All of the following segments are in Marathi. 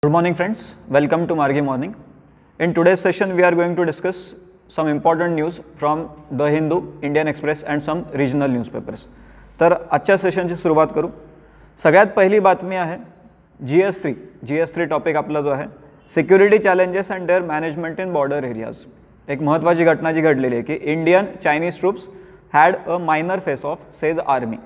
Good morning friends, welcome to Margi Morning. In today's session we are going to discuss some important news from The Hindu, Indian Express and some regional newspapers. तर आजच्या सेशनची सुरुवात करू. सगळ्यात पहिली बातमी आहे GS3 टॉपिक आपला जो आहे security challenges and their management in border areas. एक महत्त्वाची घटना जी घडलेली आहे की Indian Chinese troops had a minor face off says army.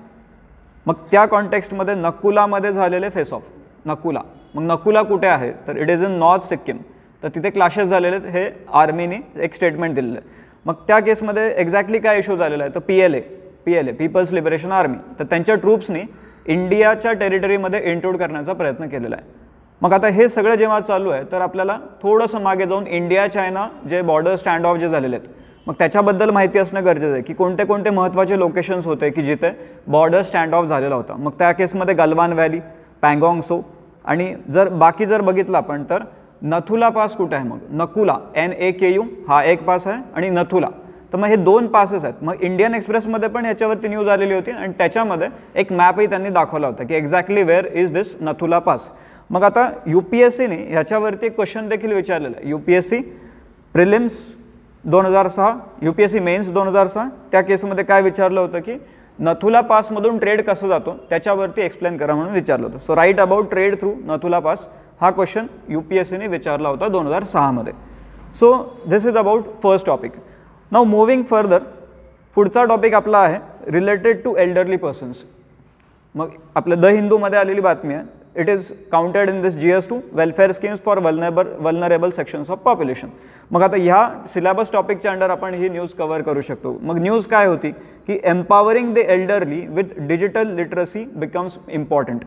मग त्या कॉन्टेक्स्टमध्ये नकुलामध्ये झालेले फेस ऑफ नकुला. मग नकुला कुठे आहे तर it is in north Sikkim. तर तिथे क्लॅशेस झालेले आहेत हे आर्मीने एक स्टेटमेंट दिलेलं आहे. मग त्या केसमध्ये एक्झॅक्टली काय इश्यू झालेला आहे तर PLA पीपल्स लिबरेशन आर्मी तर त्यांच्या ट्रूप्सनी इंडियाच्या टेरिटरीमध्ये इंट्रूड करण्याचा प्रयत्न केलेला आहे. मग आता हे सगळं जेव्हा चालू आहे तर आपल्याला थोडंसं मागे जाऊन इंडिया चायना जे बॉर्डर स्टँड ऑफ जे झालेले आहेत मग त्याच्याबद्दल माहिती असणं गरजेचं आहे की कोणते कोणते महत्त्वाचे लोकेशन्स होते की जिथे बॉर्डर स्टँड ऑफ झालेला होता. मग त्या केसमध्ये गलवान व्हॅली, पँगॉंग सो आणि जर बघितलं आपण तर नथुला पास कुठे आहे. मग नकुला NAKU हा एक पास आहे आणि नथुला. तर मग हे दोन पासेस आहेत. मग इंडियन एक्सप्रेसमध्ये पण याच्यावरती न्यूज आलेली होती आणि त्याच्यामध्ये एक मॅपही त्यांनी दाखवला होता की exactly where is this Nathula pass. मग आता UPSCने ह्याच्यावरती एक क्वेश्चन देखील विचारलेला आहे. UPSC प्रिलिम्स 2006, UPSC मेन्स 2006 त्या केसमध्ये काय विचारलं होतं की नथुला पासमधून ट्रेड कसं जातो त्याच्यावरती एक्सप्लेन करा म्हणून विचारलं होतं. So write about trade through Nathula pass हा क्वेश्चन UPSCने विचारला होता 2006 मध्ये. So this is about first topic. Now moving further पुढचा टॉपिक आपला आहे रिलेटेड टू एल्डरली पर्सन्स. मग आपल्या द हिंदूमध्ये आलेली बातमी आहे. It is counted in this GS2 welfare schemes for vulnerable sections of population. मग आता ह्या सिलेबस टॉपिकच्या अंडर आपण ही न्यूज कव्हर करू शकतो. मग न्यूज काय होती की empowering the elderly with digital literacy becomes important.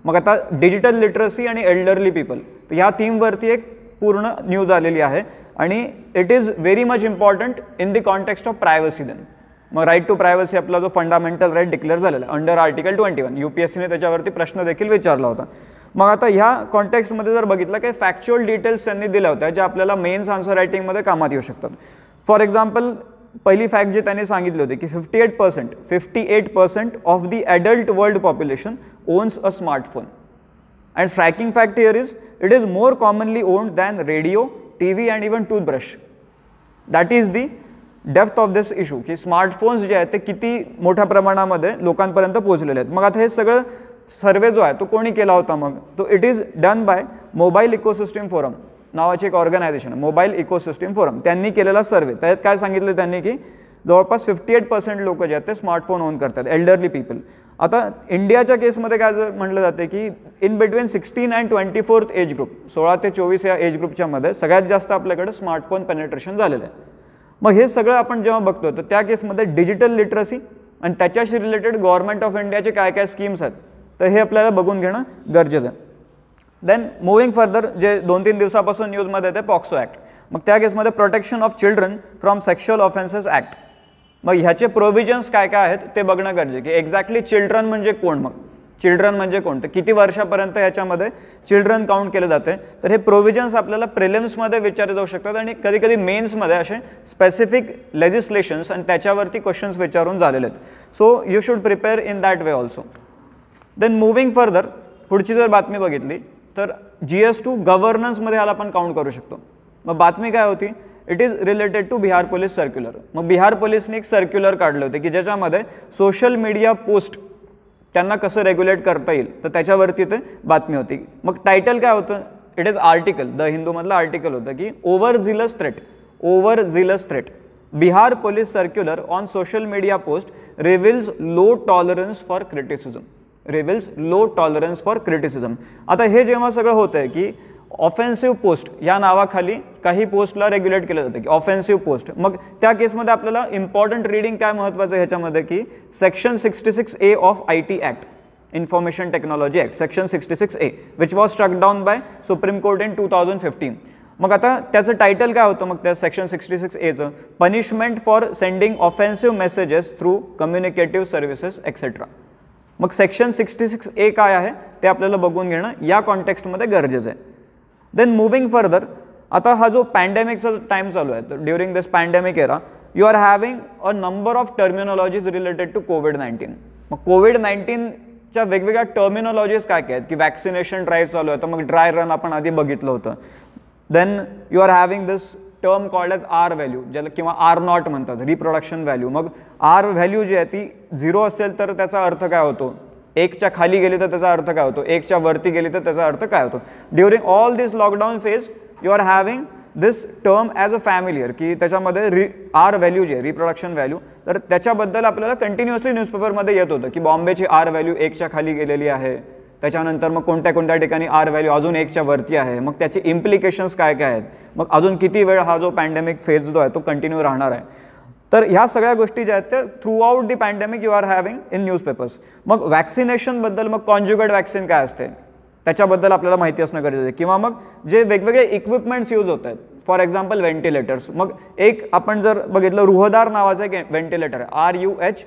मग आता डिजिटल लिटरसी आणि एल्डरली पीपल तर ह्या थीमवरती एक पूर्ण न्यूज आलेली आहे आणि it is very much important in the context of privacy. Then मग राईट टू प्रायव्हसी आपला जो फंडामेंटल राईट डिक्लेअर झालेला आहे अंडर आर्टिकल 21 UPSCने त्याच्यावरती प्रश्न देखील विचारला होता. मग आता ह्या कॉन्टेक्स्टमध्ये जर बघितलं काही फॅक्च्युअल डिटेल्स त्यांनी दिल्या होत्या ज्या आपल्याला मेन्स आन्सर रायटिंगमध्ये कामात येऊ शकतात. फॉर एक्झाम्पल पहिली फॅक्ट जी त्यांनी सांगितली होती की 58% of the adult world population owns a smartphone. And striking fact here is it is more commonly owned than radio, TV and even toothbrush. That is the depth of this issue की स्मार्टफोन्स जे आहेत ते किती मोठ्या प्रमाणामध्ये लोकांपर्यंत पोहोचलेले आहेत. मग आता हे सगळं सर्वे जो आहे तो कोणी केला होता मग तो it is done by mobile ecosystem forum नावाची एक ऑर्गनायझेशन मोबाईल इकोसिस्टीम फोरम त्यांनी केलेला सर्वे. त्यात काय सांगितलं त्यांनी की जवळपास 58% लोक जे आहेत ते स्मार्टफोन ओन करतात एल्डरली पीपल. आता इंडियाच्या केसमध्ये काय जर म्हटलं जाते की in between 16 and 24 age group 16 ते 24 या एज ग्रुपच्या मध्ये सगळ्यात जास्त आपल्याकडे स्मार्टफोन पेनेट्रेशन झालेलं आहे. मग हे सगळं आपण जेव्हा बघतो तर त्या केसमध्ये डिजिटल लिटरसी आणि त्याच्याशी रिलेटेड गव्हर्नमेंट ऑफ इंडियाचे काय काय स्कीम्स आहेत तर हे आपल्याला बघून घेणं गरजेचं आहे. देन मूव्हिंग फर्दर जे 2-3 दिवसापासून न्यूजमध्ये येते पॉक्सो ॲक्ट. मग त्या केसमध्ये protection of children from sexual offences act. मग ह्याचे प्रोव्हिजन्स काय काय आहेत ते बघणं गरजेचं की एक्झॅक्टली चिल्ड्रन म्हणजे कोण. मग चिल्ड्रन म्हणजे कोण तर किती वर्षापर्यंत याच्यामध्ये चिल्ड्रन काउंट केले जाते. तर हे प्रोव्हिजन्स आपल्याला प्रिलिम्समध्ये विचारले जाऊ शकतात आणि कधी कधी मेन्समध्ये असे स्पेसिफिक लेजिस्लेशन्स आणि त्याच्यावरती क्वेश्चन्स विचारून झालेले आहेत. So you should prepare in that way also. Then moving further पुढची जर बातमी बघितली तर GS2 गव्हर्नन्समध्ये ह्याला आपण काउंट करू शकतो. मग बातमी काय होती it is related to Bihar police circular. मग बिहार पोलीसने एक सर्क्युलर काढले होते की ज्याच्यामध्ये सोशल मीडिया पोस्ट त्यांना कसं रेग्युलेट करता येईल तर त्याच्यावरती ते बातमी होती. मग टायटल काय होतं इट इज आर्टिकल द हिंदूमधलं आर्टिकल होतं की overzealous threat Bihar police circular on social media post reveals low tolerance for criticism. आता हे जेव्हा सगळं होतं आहे की ऑफेन्सिव्ह पोस्ट या नावाखाली काही पोस्टला रेग्युलेट केलं जातं की ऑफेन्सिव्ह पोस्ट. मग त्या केसमध्ये आपल्याला इम्पॉर्टंट रीडिंग काय महत्त्वाचं आहे ह्याच्यामध्ये की section 66A of IT act information technology act section 66A which was struck down by supreme court in 2015. मग आता त्याचं टायटल काय होतं मग त्या सेक्शन 66Aचं punishment for sending offensive messages through communicative services etcetera. मग सेक्शन 66A काय आहे ते आपल्याला बघून घेणं या कॉन्टेक्स्टमध्ये गरजेचं आहे. देन मूव्हिंग फर्दर आता हा जो पॅन्डेमिकचा टाइम चालू आहे तर during this pandemic era you are having a number of terminologies related to COVID-19. मग COVID-19 च्या वेगवेगळ्या टर्मिनॉलॉजीज काय काय आहेत की वॅक्सिनेशन ड्राईव्ह चालू आहे तर मग ड्राय रन आपण आधी बघितलं होतं. Then you are having this term called as R value, ज्याला किंवा आर नॉट म्हणतात, रिप्रोडक्शन व्हॅल्यू. मग आर व्हॅल्यू जी आहे ती 0 असेल तर त्याचा अर्थ काय होतो, 1च्या खाली गेली तर त्याचा अर्थ काय होतो, 1च्या वरती गेली तर त्याचा अर्थ काय होतो. During all this lockdown phase you are having this term as a familiar, की त्याच्यामध्ये आर व्हॅल्यू जी आहे रिप्रोडक्शन व्हॅल्यू, तर त्याच्याबद्दल आपल्याला कंटिन्युअसली न्यूजपेपरमध्ये येत होतं की बॉम्बेची आर व्हॅल्यू 1च्या खाली गेलेली आहे, त्याच्यानंतर मग कोणत्या कोणत्या ठिकाणी आर व्हॅल्यू अजून 1च्या वरती आहे, मग त्याचे इम्प्लिकेशन्स काय काय आहेत, मग अजून किती वेळ हा जो पॅन्डेमिक फेज जो आहे तो कंटिन्यू राहणार आहे. तर ह्या सगळ्या गोष्टी ज्या आहेत त्या throughout the pandemic you are having in newspapers. मग वॅक्सिनेशनबद्दल मग कॉन्ज्युगेट वॅक्सिन काय असते त्याच्याबद्दल आपल्याला माहिती असणं गरजेचं आहे. किंवा मग जे वेगवेगळे इक्विपमेंट्स यूज होत आहेत, फॉर एक्झाम्पल व्हेंटिलेटर्स. मग एक आपण जर बघितलं रुहदार नावाचं एक व्हेंटिलेटर आहे,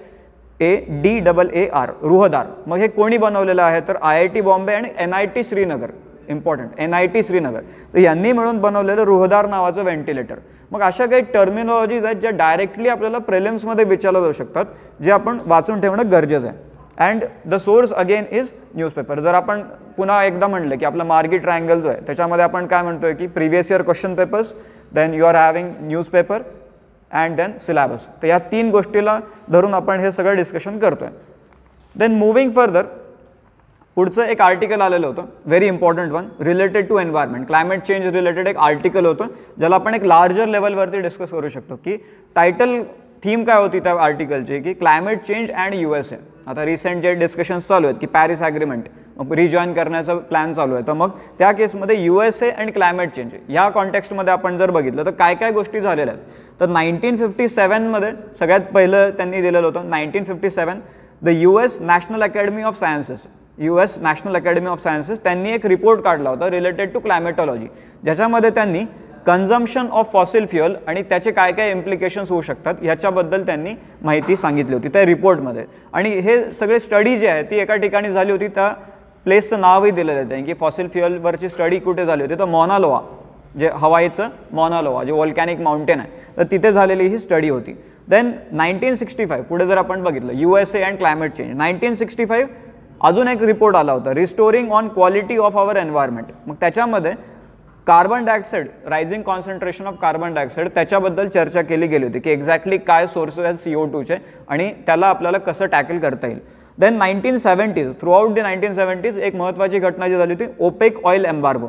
RUHADAAR, रुहदार. मग हे कोणी बनवलेलं आहे तर IIT बॉम्बे आणि NIT Srinagar, important NIT Srinagar, तर यांनी मिळून बनवलेलं रुहदार नावाचं व्हेंटिलेटर. मग अशा काही टर्मिनॉलॉजीज आहेत ज्या डायरेक्टली आपल्याला प्रिलिम्समध्ये विचारल्या जाऊ शकतात, जे आपण वाचून ठेवणं गरजेचं आहे. And the source again is newspaper. जर आपण पुन्हा एकदा म्हणलं की आपला मार्गी ट्रायंगल जो आहे त्याच्यामध्ये आपण काय म्हणतोय की previous year question papers, then you are having newspaper and then syllabus. तर या 3 गोष्टीला धरून आपण हे सगळं डिस्कशन करतोय. देन मुव्हिंग फर्दर, पुढचं एक आर्टिकल आलेलं होतं, very important one, related to environment, climate change related एक आर्टिकल होतं, ज्याला आपण एक लार्जर लेवलवरती डिस्कस करू शकतो. की टायटल थीम काय होती त्या आर्टिकलची की क्लायमेट चेंज अँड USA. आता रिसेंट जे डिस्कशन्स चालू आहेत की पॅरिस ॲग्रीमेंट रिजॉईन करण्याचा प्लॅन चालू आहे, तर मग त्या केसमध्ये USA अँड क्लायमेट चेंज ह्या कॉन्टेक्स्टमध्ये आपण जर बघितलं तर काय काय गोष्टी झालेल्या आहेत. तर 1957मध्ये सगळ्यात पहिलं त्यांनी दिलेलं होतं, 1957 the US national academy of sciences, US national academy of sciences त्यांनी एक रिपोर्ट काढला होता रिलेटेड टू क्लायमेटॉलॉजी, ज्याच्यामध्ये त्यांनी कन्झम्पशन ऑफ फॉसिल फ्युअल आणि त्याचे काय काय इम्प्लिकेशन्स होऊ शकतात ह्याच्याबद्दल त्यांनी माहिती सांगितली होती त्या रिपोर्टमध्ये. आणि हे सगळे स्टडी जे आहे ती एका ठिकाणी झाली होती, त्या प्लेसचं नावही दिलेलं आहे त्यांनी की फॉसिल फ्युअलवरची स्टडी कुठे झाली होती, तर मॉना लोआ, जे हवाईचं मॉना लोआ जे व्हॉल्कॅनिक माउंटेन आहे, तर तिथे झालेली ही स्टडी होती. देन 1965 पुढे जर आपण बघितलं USA अँड क्लायमेट चेंज, 1965 अजून एक रिपोर्ट आला होता, restoring on quality of our environment. मग त्याच्यामध्ये carbon dioxide, rising concentration of carbon dioxide त्याच्याबद्दल चर्चा केली गेली होती की एक्झॅक्टली काय सोर्सेस आहेत CO2चे आणि त्याला आपल्याला कसं टॅकल करता येईल. Then 1970s, through out the 1970s एक महत्त्वाची घटना जी झाली होती ओपेक ऑइल एम्बार्गो.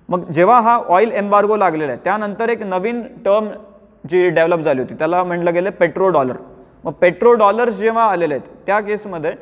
मग जेव्हा हा ऑइल एम्बार्गो लागलेला आहे त्यानंतर एक नवीन टर्म जी डेव्हलप झाली होती त्याला म्हटलं गेलं पेट्रो डॉलर. मग पेट्रो डॉलर्स जेव्हा आलेले आहेत त्या केसमध्ये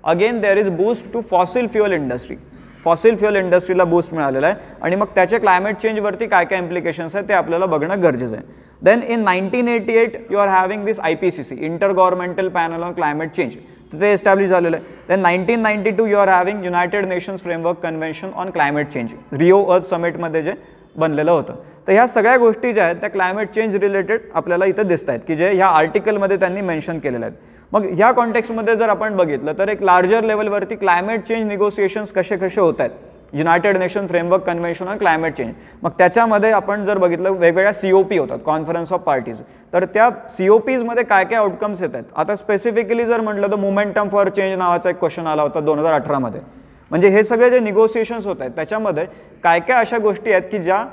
again there is boost to fossil fuel industry, fossil fuel इंडस्ट्रीला बूस्ट मिळालेला आहे आणि मग त्याचे क्लायमेट चेंजवरती काय काय इम्प्लिकेशन्स आहेत ते आपल्याला बघणं गरजेचं आहे. Then in 1988 you are having this IPCC, intergovernmental panel on climate change, ते एस्टॅब्लिश झालेलं आहे. Then 1992 you are having United Nations framework convention on climate change, Rio earth समिटमध्ये जे बनलेलं होतं. तर ह्या सगळ्या गोष्टी ज्या आहेत त्या क्लायमेट चेंज रिलेटेड आपल्याला इथं दिसत आहेत की जे ह्या आर्टिकलमध्ये त्यांनी मेन्शन केलेल्या आहेत. मग ह्या कॉन्टेक्स्टमध्ये जर आपण बघितलं तर एक लार्जर लेवलवरती क्लायमेट चेंज निगोसिएशन्स कसे कसे होत आहेत, United nation framework convention on climate change. मग त्याच्यामध्ये आपण जर बघितलं वेगवेगळ्या COP होतात, कॉन्फरन्स ऑफ पार्टीज, तर त्या COPsमध्ये काय काय आउटकम्स येत आहेत. आता स्पेसिफिकली जर म्हटलं तर मोमेंटम फॉर चेंज नावाचा एक क्वेश्चन आला होता 2018मध्ये. म्हणजे हे सगळे जे निगोसिएशन्स होत आहेत त्याच्यामध्ये काय काय अशा गोष्टी आहेत की ज्या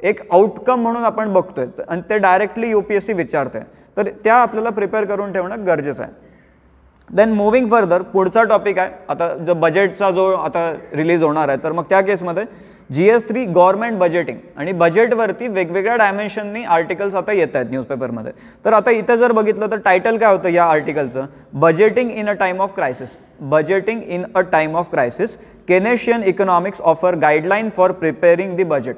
एक आउटकम म्हणून आपण बघतोय आणि ते डायरेक्टली UPSC विचारतंय, तर त्या आपल्याला प्रिपेअर करून ठेवणं गरजेचं आहे. देन मुव्हिंग फर्दर, पुढचा टॉपिक आहे आता जो बजेटचा जो आता रिलीज होणार आहे, तर मग त्या केसमध्ये GS3 गव्हर्नमेंट बजेटिंग आणि बजेटवरती वेगवेगळ्या डायमेन्शननी आर्टिकल्स आता येत आहेत न्यूजपेपरमध्ये. तर आता इथं जर बघितलं तर टायटल काय होतं या आर्टिकलचं, budgeting in a time of crisis, budgeting in a time of crisis, Keynesian economics offer guideline for preparing the budget.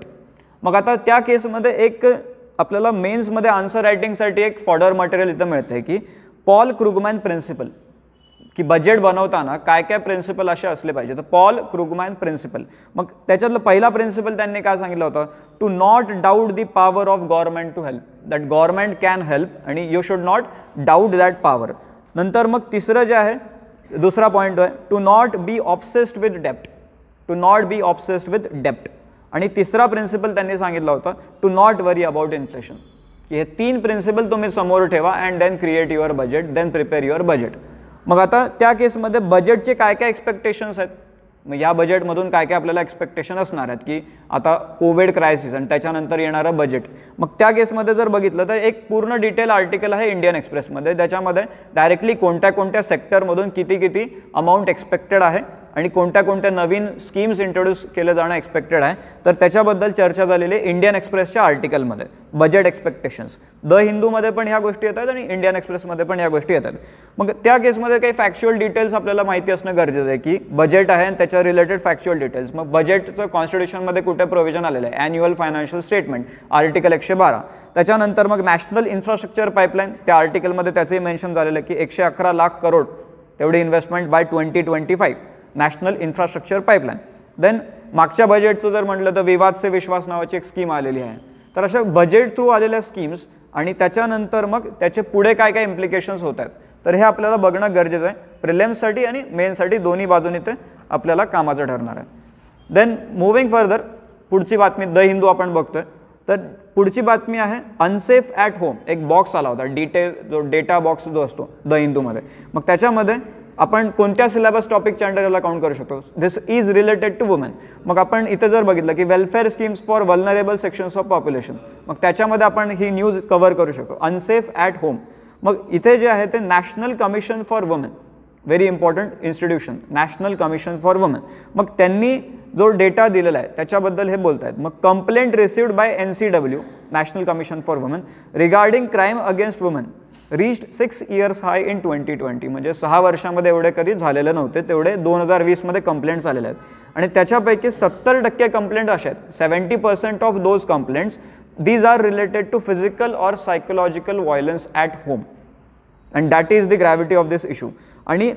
मग आता त्या केसमध्ये एक आपल्याला मेन्समध्ये आन्सर रायटिंगसाठी एक फॉडर मटेरियल इथं मिळतं आहे की पॉल क्रुगमॅन प्रिन्सिपल, की बजेट बनवताना काय काय प्रिन्सिपल असे असले पाहिजे. तर पॉल क्रुगमॅन प्रिन्सिपल, मग त्याच्यातलं पहिला प्रिन्सिपल त्यांनी काय सांगितलं होतं, to not doubt the power of government to help, that government can help आणि you should not doubt that power. नंतर मग तिसरं जे आहे, दुसरा पॉईंट आहे to not be obsessed with dept, to not be obsessed with डेप्ट. आणि तिसरा प्रिन्सिपल त्यांनी सांगितला होता to not worry about inflation, की हे 3 प्रिन्सिपल तुम्ही समोर ठेवा and then create your budget, then prepare your budget. मग आता त्या केसमध्ये बजेटचे काय काय एक्सपेक्टेशन्स आहेत, मग या बजेटमधून काय काय आपल्याला एक्सपेक्टेशन असणार आहेत की आता कोविड क्रायसिस आणि त्याच्यानंतर येणारं बजेट. मग त्या केसमध्ये जर बघितलं तर एक पूर्ण डिटेल आर्टिकल आहे इंडियन एक्सप्रेसमध्ये, त्याच्यामध्ये डायरेक्टली कोणत्या कोणत्या सेक्टरमधून किती किती अमाऊंट एक्सपेक्टेड आहे आणि कोणत्या कोणत्या नवीन स्कीम्स इंट्रोड्यूस केले जाणं एक्सपेक्टेड आहे, तर त्याच्याबद्दल चर्चा झालेली आहे इंडियन एक्सप्रेसच्या आर्टिकलमध्ये. बजेट एक्सपेक्टेशन्स द हिंदूमध्ये पण ह्या गोष्टी येतात आणि इंडियन एक्सप्रेसमध्ये पण ह्या गोष्टी येतात. मग त्या केसमध्ये काही फॅक्च्युअल डिटेल्स आपल्याला माहिती असणं गरजेचं आहे की बजेट आहे आणि त्याच्या रिलेटेड फॅक्च्युअल डिटेल्स. मग बजेटचं कॉन्स्टिट्यूशनमध्ये कुठे प्रोव्हिजन आलेलं आहे, ॲन्युअल फायनान्शियल स्टेटमेंट आर्टिकल 112. त्याच्यानंतर मग नॅशनल इन्फ्रास्ट्रक्चर पाईपलाईन, त्या आर्टिकलमध्ये त्याचंही मेन्शन झालेलं आहे की 111 लाख करोड तेवढी investment by 2025 national infrastructure pipeline. Then मागच्या बजेटचं जर म्हटलं तर विवाद से विश्वास नावाची एक स्कीम आलेली आहे. तर अशा बजेट थ्रू आलेल्या स्कीम्स आणि त्याच्यानंतर मग त्याचे पुढे काय काय इम्प्लिकेशन्स होत आहेत, तर हे आपल्याला बघणं गरजेचं आहे. प्रिलिम्ससाठी आणि मेन्ससाठी दोन्ही बाजूनी ते आपल्याला कामाचं ठरणार आहे. देन मुव्हिंग फर्दर, पुढची बातमी द हिंदू आपण बघतोय. तर पुढची बातमी आहे अनसेफ ॲट होम. एक बॉक्स आला होता, जो डेटा बॉक्स जो असतो द हिंदूमध्ये. मग त्याच्यामध्ये आपण कोणत्या सिलेबस टॉपिकच्या अंडर याला काउंट करू शकतो, दिस इज रिलेटेड टू वुमेन. मग आपण इथे जर बघितलं की welfare schemes for vulnerable sections of population, मग त्याच्यामध्ये आपण ही न्यूज कव्हर करू शकतो अनसेफ ॲट होम. मग इथे जे आहे ते national commission for women, very important institution, national commission for women. मग त्यांनी जो डेटा दिलेला आहे त्याच्याबद्दल हे बोलत आहेत. मग complaint received by NCW, national commission for women, regarding crime against women reached 6 years high in 2020. म्हणजे 6 वर्षामध्ये एवढे कधी झालेले नव्हते, तेवढे 2020मध्ये कंप्लेंट्स आलेले आहेत. आणि त्याच्यापैकी 70% कंप्लेंट अशा आहेत, 70% of those complaints these are related to physical or psychological violence at home and that is the gravity of this issue. आणि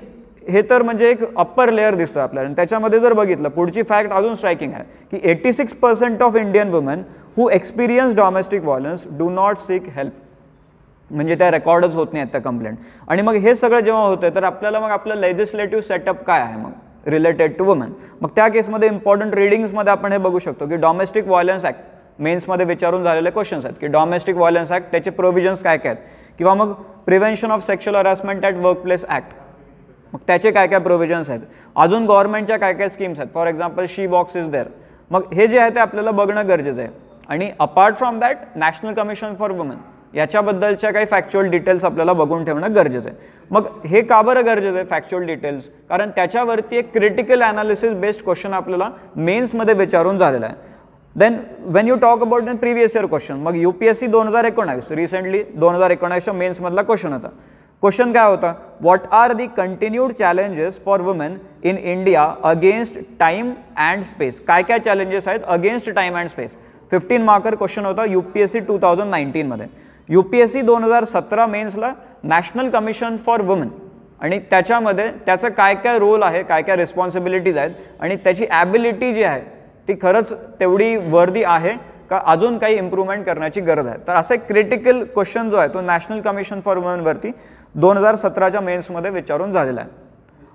हे तर म्हणजे एक अप्पर लेअर दिसतोय आपल्याला. आणि त्याच्यामध्ये जर बघितलं पुढची फॅक्ट अजून स्ट्रायकिंग आहे की 86% of Indian women who experience domestic violence do not sick help. म्हणजे त्या रेकॉर्डच होत नाही आहेत त्या कंप्लेंट. आणि मग हे सगळं जेव्हा होतं तर आपल्याला मग आपलं लेजिस्लेटिव्ह सेटअप काय आहे मग रिलेटेड टू वुमेन. मग त्या केसमध्ये इम्पॉर्टंट रिडिंग्समध्ये आपण हे बघू शकतो की डोमेस्टिक व्हायलन्स ॲक्ट, मेन्समध्ये विचारून झालेले क्वेश्चन्स आहेत की डोमेस्टिक व्हायलन्स ॲक्ट त्याचे प्रोव्हिजन्स काय काय आहेत, किंवा मग prevention of sexual harassment at workplace act, मग त्याचे काय काय प्रोव्हिजन्स आहेत. अजून गव्हर्नमेंटच्या काय काय स्कीम्स आहेत, for example she box is there. मग हे जे आहे ते आपल्याला बघणं गरजेचं आहे. आणि apart from that national commission for women याच्याबद्दलच्या काही फॅक्च्युअल डिटेल्स आपल्याला बघून ठेवणं गरजेचं आहे. मग हे का बरं गरजेचं आहे फॅक्च्युअल डिटेल्स, कारण त्याच्यावरती एक क्रिटिकल ॲनालिसिस बेस्ड क्वेश्चन आपल्याला मेन्समध्ये विचारून झालेला आहे. Then when you talk about the previous year question, मग UPSC 2019 रिसेंटली 2019च्या मेन्समधला क्वेश्चन होता. क्वेश्चन काय होता, what are the continued challenges for women in India against time and space. काय काय चॅलेंजेस आहेत against time and space. 15 marker question होता UPSC 2019मध्ये. UPSC 2017 मेन्सला नॅशनल कमिशन फॉर वुमेन आणि त्याच्यामध्ये त्याचं काय काय रोल आहे, काय काय रिस्पॉन्सिबिलिटीज आहेत आणि त्याची ॲबिलिटी जी आहे ती खरंच तेवढी वर्दी आहे का अजून काही इम्प्रूव्हमेंट करण्याची गरज आहे. तर असा एक क्रिटिकल क्वेश्चन जो आहे तो नॅशनल कमिशन फॉर वुमेनवरती 2017च्या मेन्समध्ये विचारून झालेला आहे.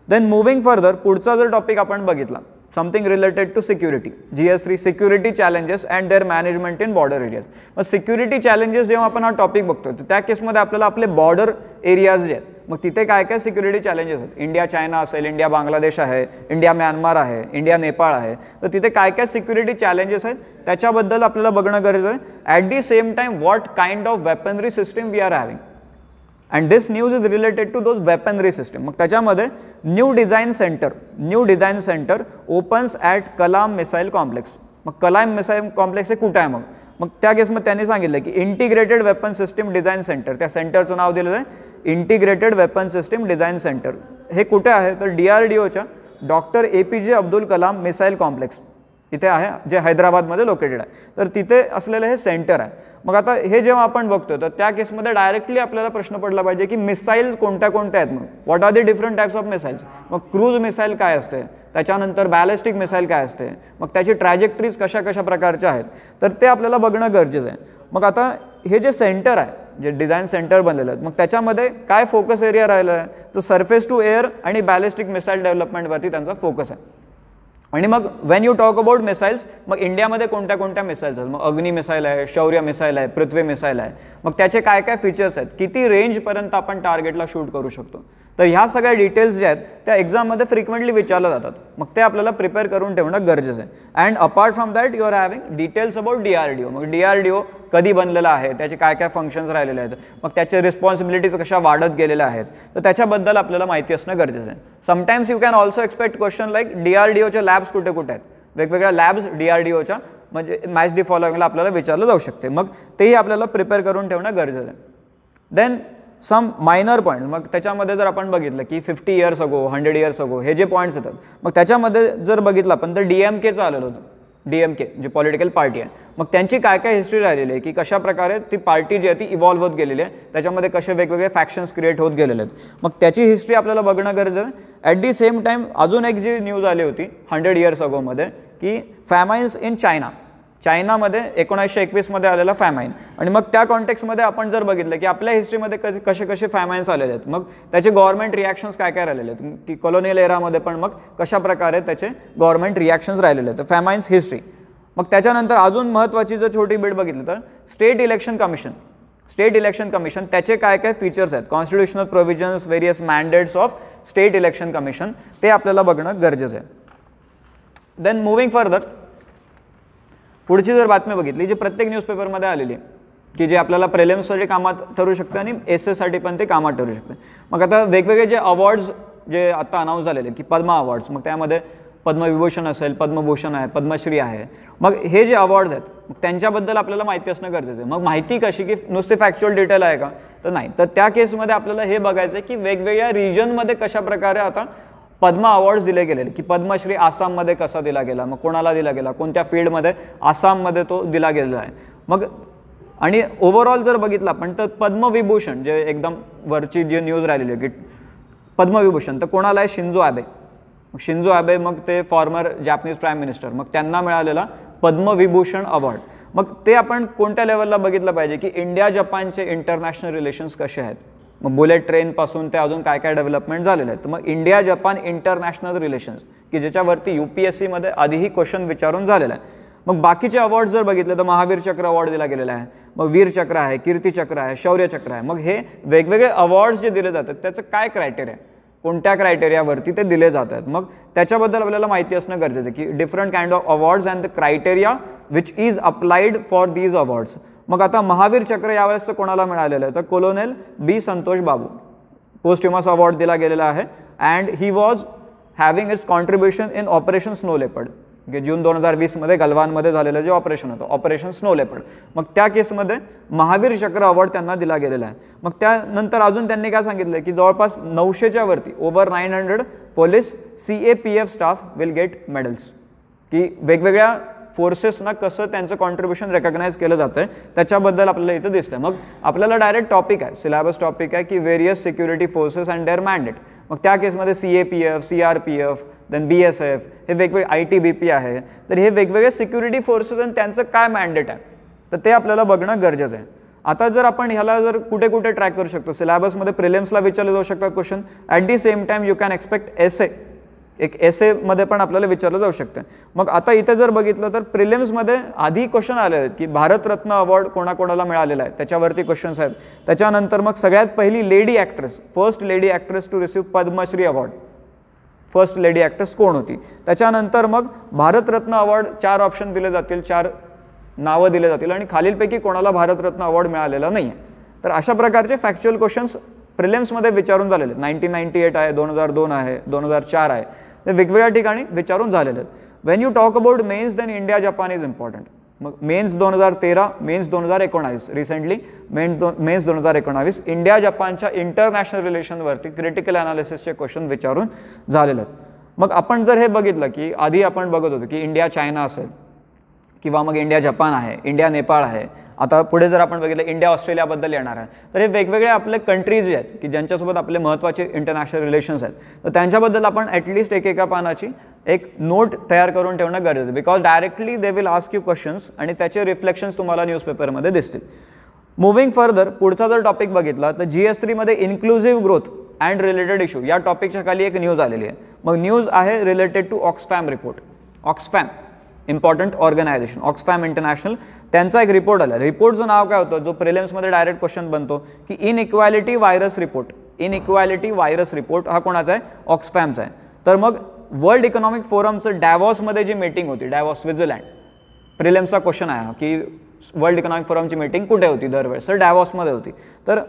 देन मुव्हिंग फर्दर, पुढचा जर टॉपिक आपण बघितला something related to security, GS3 security challenges and their management in border areas. मग सिक्युरिटी चॅलेंजेस जेव्हा आपण हा टॉपिक बघतो तर त्या केसमध्ये आपल्याला आपले बॉर्डर एरियाज जे आहेत मग तिथे काय काय सिक्युरिटी चॅलेंजेस आहेत, इंडिया चायना असेल, इंडिया बांगलादेश आहे, इंडिया म्यानमार आहे, इंडिया नेपाळ आहे, तर तिथे काय काय सिक्युरिटी चॅलेंजेस आहेत त्याच्याबद्दल आपल्याला बघणं गरजेचं आहे. At the same time what kind of weaponry system we are having and this news is related to those weaponry system. मग त्याच्यामध्ये new design centre opens at Kalam missile complex. मग कलाम मिसाईल कॉम्प्लेक्स हे कुठं आहे मग त्या केसमध्ये त्यांनी सांगितलं की integrated weapon system design center, त्या सेंटरचं नाव दिलेलं आहे integrated weapon system design center. हे कुठे आहे तर DRDOच्या doctor APJ Abdul Kalam missile complex इथे आहे, जे हैदराबादमध्ये लोकेटेड आहे. तर तिथे असलेलं हे सेंटर आहे. मग आता हे जेव्हा आपण बघतो तर त्या केसमध्ये डायरेक्टली आपल्याला प्रश्न पडला पाहिजे की मिसाईल कोणत्या कोणत्या आहेत, मग what are the different types of missiles. मग क्रूज मिसाईल काय असते, त्याच्यानंतर बॅलिस्टिक मिसाईल काय असते, मग त्याची ट्रॅजेक्टरीज कशा कशा प्रकारच्या आहेत, तर ते आपल्याला बघणं गरजेचं आहे. मग आता हे जे सेंटर आहे, जे डिझाईन सेंटर बनलेलं आहे, मग त्याच्यामध्ये काय फोकस एरिया राहिला आहे तर सरफेस टू एअर आणि बॅलिस्टिक मिसाईल डेव्हलपमेंटवरती त्यांचा फोकस आहे. आणि मग Wien you talk about missiles, मग इंडियामध्ये कोणत्या कोणत्या मिसाईल्स आहेत, मग अग्नी मिसाईल आहे, शौर्य मिसाईल आहे, पृथ्वी मिसाईल आहे, मग त्याचे काय काय फीचर्स आहेत, किती रेंजपर्यंत आपण टार्गेटला शूट करू शकतो. तर ह्या सगळ्या डिटेल्स ज्या आहेत त्या एक्झाममध्ये फ्रिक्वेंटली विचारल्या जातात, मग ते आपल्याला प्रिपेअर करून ठेवणं गरजेचं आहे. And apart from that you are having details about DRDO. मग DRDO कधी बनलेला आहे, त्याचे काय काय फंक्शन्स राहिलेले आहेत, मग त्याचे रिस्पॉन्सिबिलिटीज कशा वाढत गेलेल्या आहेत, तर त्याच्याबद्दल आपल्याला माहिती असणं गरजेचं आहे. Sometimes you can also expect question like DRDOच्या लॅब्स कुठे कुठे आहेत, वेगवेगळ्या लॅब्स DRDOच्या म्हणजे मॅच दी फॉलोइंगला आपल्याला विचारलं जाऊ शकते, मग तेही आपल्याला प्रिपेअर करून ठेवणं गरजेचं आहे. देन सम मायनर पॉईंट, मग त्याच्यामध्ये जर आपण बघितलं की 50 इयर्स अगो 100 इयर्स अगो हे जे पॉईंट्स येतात, मग त्याच्यामध्ये जर बघितलं आपण तर DMKचं आलेलं होतं. DMK जी पॉलिटिकल पार्टी आहे, मग त्यांची काय काय हिस्ट्री राहिलेली आहे की कशा प्रकारे ती पार्टी जी आहे ती इव्हॉल्व्ह होत गेलेली आहे, त्याच्यामध्ये कसे वेगवेगळे फॅक्शन्स क्रिएट होत गेलेले आहेत, मग त्याची हिस्ट्री आपल्याला बघणं गरजेचं आहे. ॲट दी सेम टाईम अजून एक जी न्यूज आली होती 100 इयर्स अगोमध्ये की फॅमाईन्स इन चायनामध्ये 1921मध्ये आलेला फॅमाईन, आणि मग त्या कॉन्टेक्स्टमध्ये आपण जर बघितलं की आपल्या हिस्ट्रीमध्ये कसे कसे फॅमाईन्स आलेले आहेत, मग त्याचे गव्हर्नमेंट रिॲक्शन्स काय काय राहिलेले आहेत, की कॉलोनियल एरामध्ये पण मग कशा प्रकारे त्याचे गव्हर्नमेंट रिॲक्शन्स राहिलेले आहेत, फॅमाईन्स हिस्ट्री. मग त्याच्यानंतर अजून महत्त्वाची जर छोटी बीट बघितली तर स्टेट इलेक्शन कमिशन त्याचे काय काय फीचर्स आहेत, constitutional provisions, various mandates of state election commission, ते आपल्याला बघणं गरजेचं आहे. देन मुव्हिंग फर्दर, पुढची जर बातमी बघितली जी प्रत्येक न्यूजपेपरमध्ये आलेली आहे की जे आपल्याला प्रिलिम्ससाठी कामात ठरू शकतं आणि एसएसाठी पण ते कामात ठरू शकते. मग आता वेगवेगळे जे अवॉर्ड्स जे आता अनाऊन्स झालेले की पद्मा अवॉर्ड्स, मग त्यामध्ये पद्मविभूषण असेल, पद्मभूषण आहे, पद्मश्री आहे, मग हे जे अवॉर्ड्स आहेत मग त्यांच्याबद्दल आपल्याला माहिती असणं गरजेचं आहे. मग माहिती कशी की नुसते फॅक्च्युअल डिटेल आहे का, तर नाही, तर त्या केसमध्ये आपल्याला हे बघायचं आहे की वेगवेगळ्या रिजनमध्ये कशा प्रकारे आता पद्मा अवॉर्ड्स दिले गेलेले, की पद्मश्री आसाममध्ये कसा दिला गेला, मग कोणाला दिला गेला, कोणत्या फील्डमध्ये, आसाममध्ये तो दिला गेलेला आहे. मग आणि ओव्हरऑल जर बघितलं आपण तर पद्मविभूषण जे एकदम वरची जी न्यूज राहिलेली आहे की पद्मविभूषण तर कोणाला आहे, शिंजो ॲबे, मग ते फॉर्मर जॅपनीज प्राईम मिनिस्टर, मग त्यांना मिळालेला पद्मविभूषण अवॉर्ड. मग ते आपण कोणत्या लेवलला बघितलं पाहिजे की इंडिया जपानचे इंटरनॅशनल रिलेशन्स कसे आहेत, मग बुलेट ट्रेनपासून ते अजून काय काय डेव्हलपमेंट झालेलं आहे. तर मग इंडिया जपान इंटरनॅशनल रिलेशन्स की ज्याच्यावरती UPSCमध्ये आधीही क्वेश्चन विचारून झालेला आहे. मग बाकीचे अवॉर्ड जर बघितले तर महावीर चक्र अवॉर्ड दिला गेलेला आहे, मग वीर चक्र आहे, कीर्ती चक्र आहे, शौर्य चक्र आहे. मग हे वेगवेगळे अवॉर्ड्स जे दिले जातात त्याचं काय क्रायटेरिया, कोणत्या क्रायटेरियावरती ते दिले जात आहेत, मग त्याच्याबद्दल आपल्याला माहिती असणं गरजेचं आहे की different kind of awards and the criteria which is applied for these awards. मग आता महावीर चक्र यावेळेस कोणाला मिळालेलं आहे तर कोलोनेल B. संतोष बाबू, पोस्ट्युमस अवॉर्ड दिला गेलेला आहे. And he was having it's contribution in operation snow leopard, की जून 2020मध्ये गलवानमध्ये झालेलं जे ऑपरेशन होतं, ऑपरेशन स्नो लेपर्ड, मग त्या केसमध्ये महावीर चक्र अवॉर्ड त्यांना दिला गेलेला आहे. मग त्यानंतर अजून त्यांनी काय सांगितलं की जवळपास 900च्या वरती over 900 police CAPF staff will get medals, की वेगवेगळ्या फोर्सेसना कसं त्यांचं कॉन्ट्रीब्युशन रेकग्नाइज केलं जातं आहे त्याच्याबद्दल आपल्याला इथं दिसतं. मग आपल्याला डायरेक्ट टॉपिक आहे, सिलेबस टॉपिक आहे की various security forces and their mandate. मग त्या केसमध्ये CAPF, CRPF, देन BSF, हे वेगवेगळे ITBP आहे, तर हे वेगवेगळे सिक्युरिटी फोर्सेस आणि त्यांचं काय मॅन्डेट आहे तर ते आपल्याला बघणं गरजेचं आहे. आता जर आपण ह्याला जर कुठे कुठे ट्रॅक करू शकतो, सिलेबसमध्ये प्रिलिम्सला विचारले जाऊ शकतात question, at the same time you can expect एक एसेमध्ये पण आपल्याला विचारलं जाऊ शकतं. मग आता इथे जर बघितलं तर प्रिलिम्समध्ये आधी क्वेश्चन आले आहेत की भारतरत्न अवॉर्ड कोणाकोणाला मिळालेला आहे त्याच्यावरती क्वेश्चन्स आहेत. त्याच्यानंतर मग सगळ्यात पहिली lady actress, first lady actress to receive Padma Shri award, first lady actress कोण होती. त्याच्यानंतर मग भारतरत्न अवॉर्ड 4 ऑप्शन दिले जातील, 4 नावं दिले जातील आणि खालीलपैकी कोणाला भारतरत्न अवॉर्ड मिळालेला नाही आहे. तर अशा प्रकारचे फॅक्च्युअल क्वेश्चन्स प्रिलिम्समध्ये विचारून झालेले आहेत. 1998 आहे, 2002 आहे, 2004 आहे, ते वेगवेगळ्या ठिकाणी विचारून झालेले आहेत. When you talk about mains then India Japan is important. मग mains 2013, mains 2019, recently mains 2019 India जपानच्या इंटरनॅशनल रिलेशनवरती क्रिटिकल ॲनालिसिसचे क्वेश्चन विचारून झालेले आहेत. मग आपण जर हे बघितलं की आधी आपण बघत होतो की इंडिया चायना असेल किंवा मग इंडिया जपान आहे, इंडिया नेपाळ आहे, आता पुढे जर आपण बघितलं इंडिया ऑस्ट्रेलियाबद्दल येणार आहे, तर हे वेगवेगळे आपले कंट्रीज जे आहेत की ज्यांच्यासोबत आपले महत्त्वाचे इंटरनॅशनल रिलेशन्स आहेत, तर त्यांच्याबद्दल आपण ॲटलिस्ट एका पानाची एक नोट तयार करून ठेवणं गरजेचं आहे. Because directly they will ask you questions आणि त्याचे रिफ्लेक्शन्स तुम्हाला न्यूजपेपरमध्ये दिसतील. मुव्हिंग फर्दर, पुढचा जर टॉपिक बघितला तर GS3मध्ये inclusive growth and related issue या टॉपिकच्या खाली एक न्यूज आलेली आहे. मग न्यूज आहे related to Oxfam report. Oxfam important organisation, Oxfam international, त्यांचा एक रिपोर्ट आला. रिपोर्टचं नाव काय होतं, जो प्रिलिम्समध्ये डायरेक्ट क्वेश्चन बनतो की inequality virus report. Inequality virus report हा कोणाचा आहे, ऑक्सफॅमचा आहे. तर मग वर्ल्ड इकॉनॉमिक फोरमचं डॅवॉसमध्ये जी मीटिंग होती, डॅवॉस स्वित्झर्लंड, प्रिलिम्सचा क्वेश्चन आहे की वर्ल्ड इकॉनॉमिक फोरमची मीटिंग कुठे होती दरवेळेस, तर डॅवॉसमध्ये होती. तर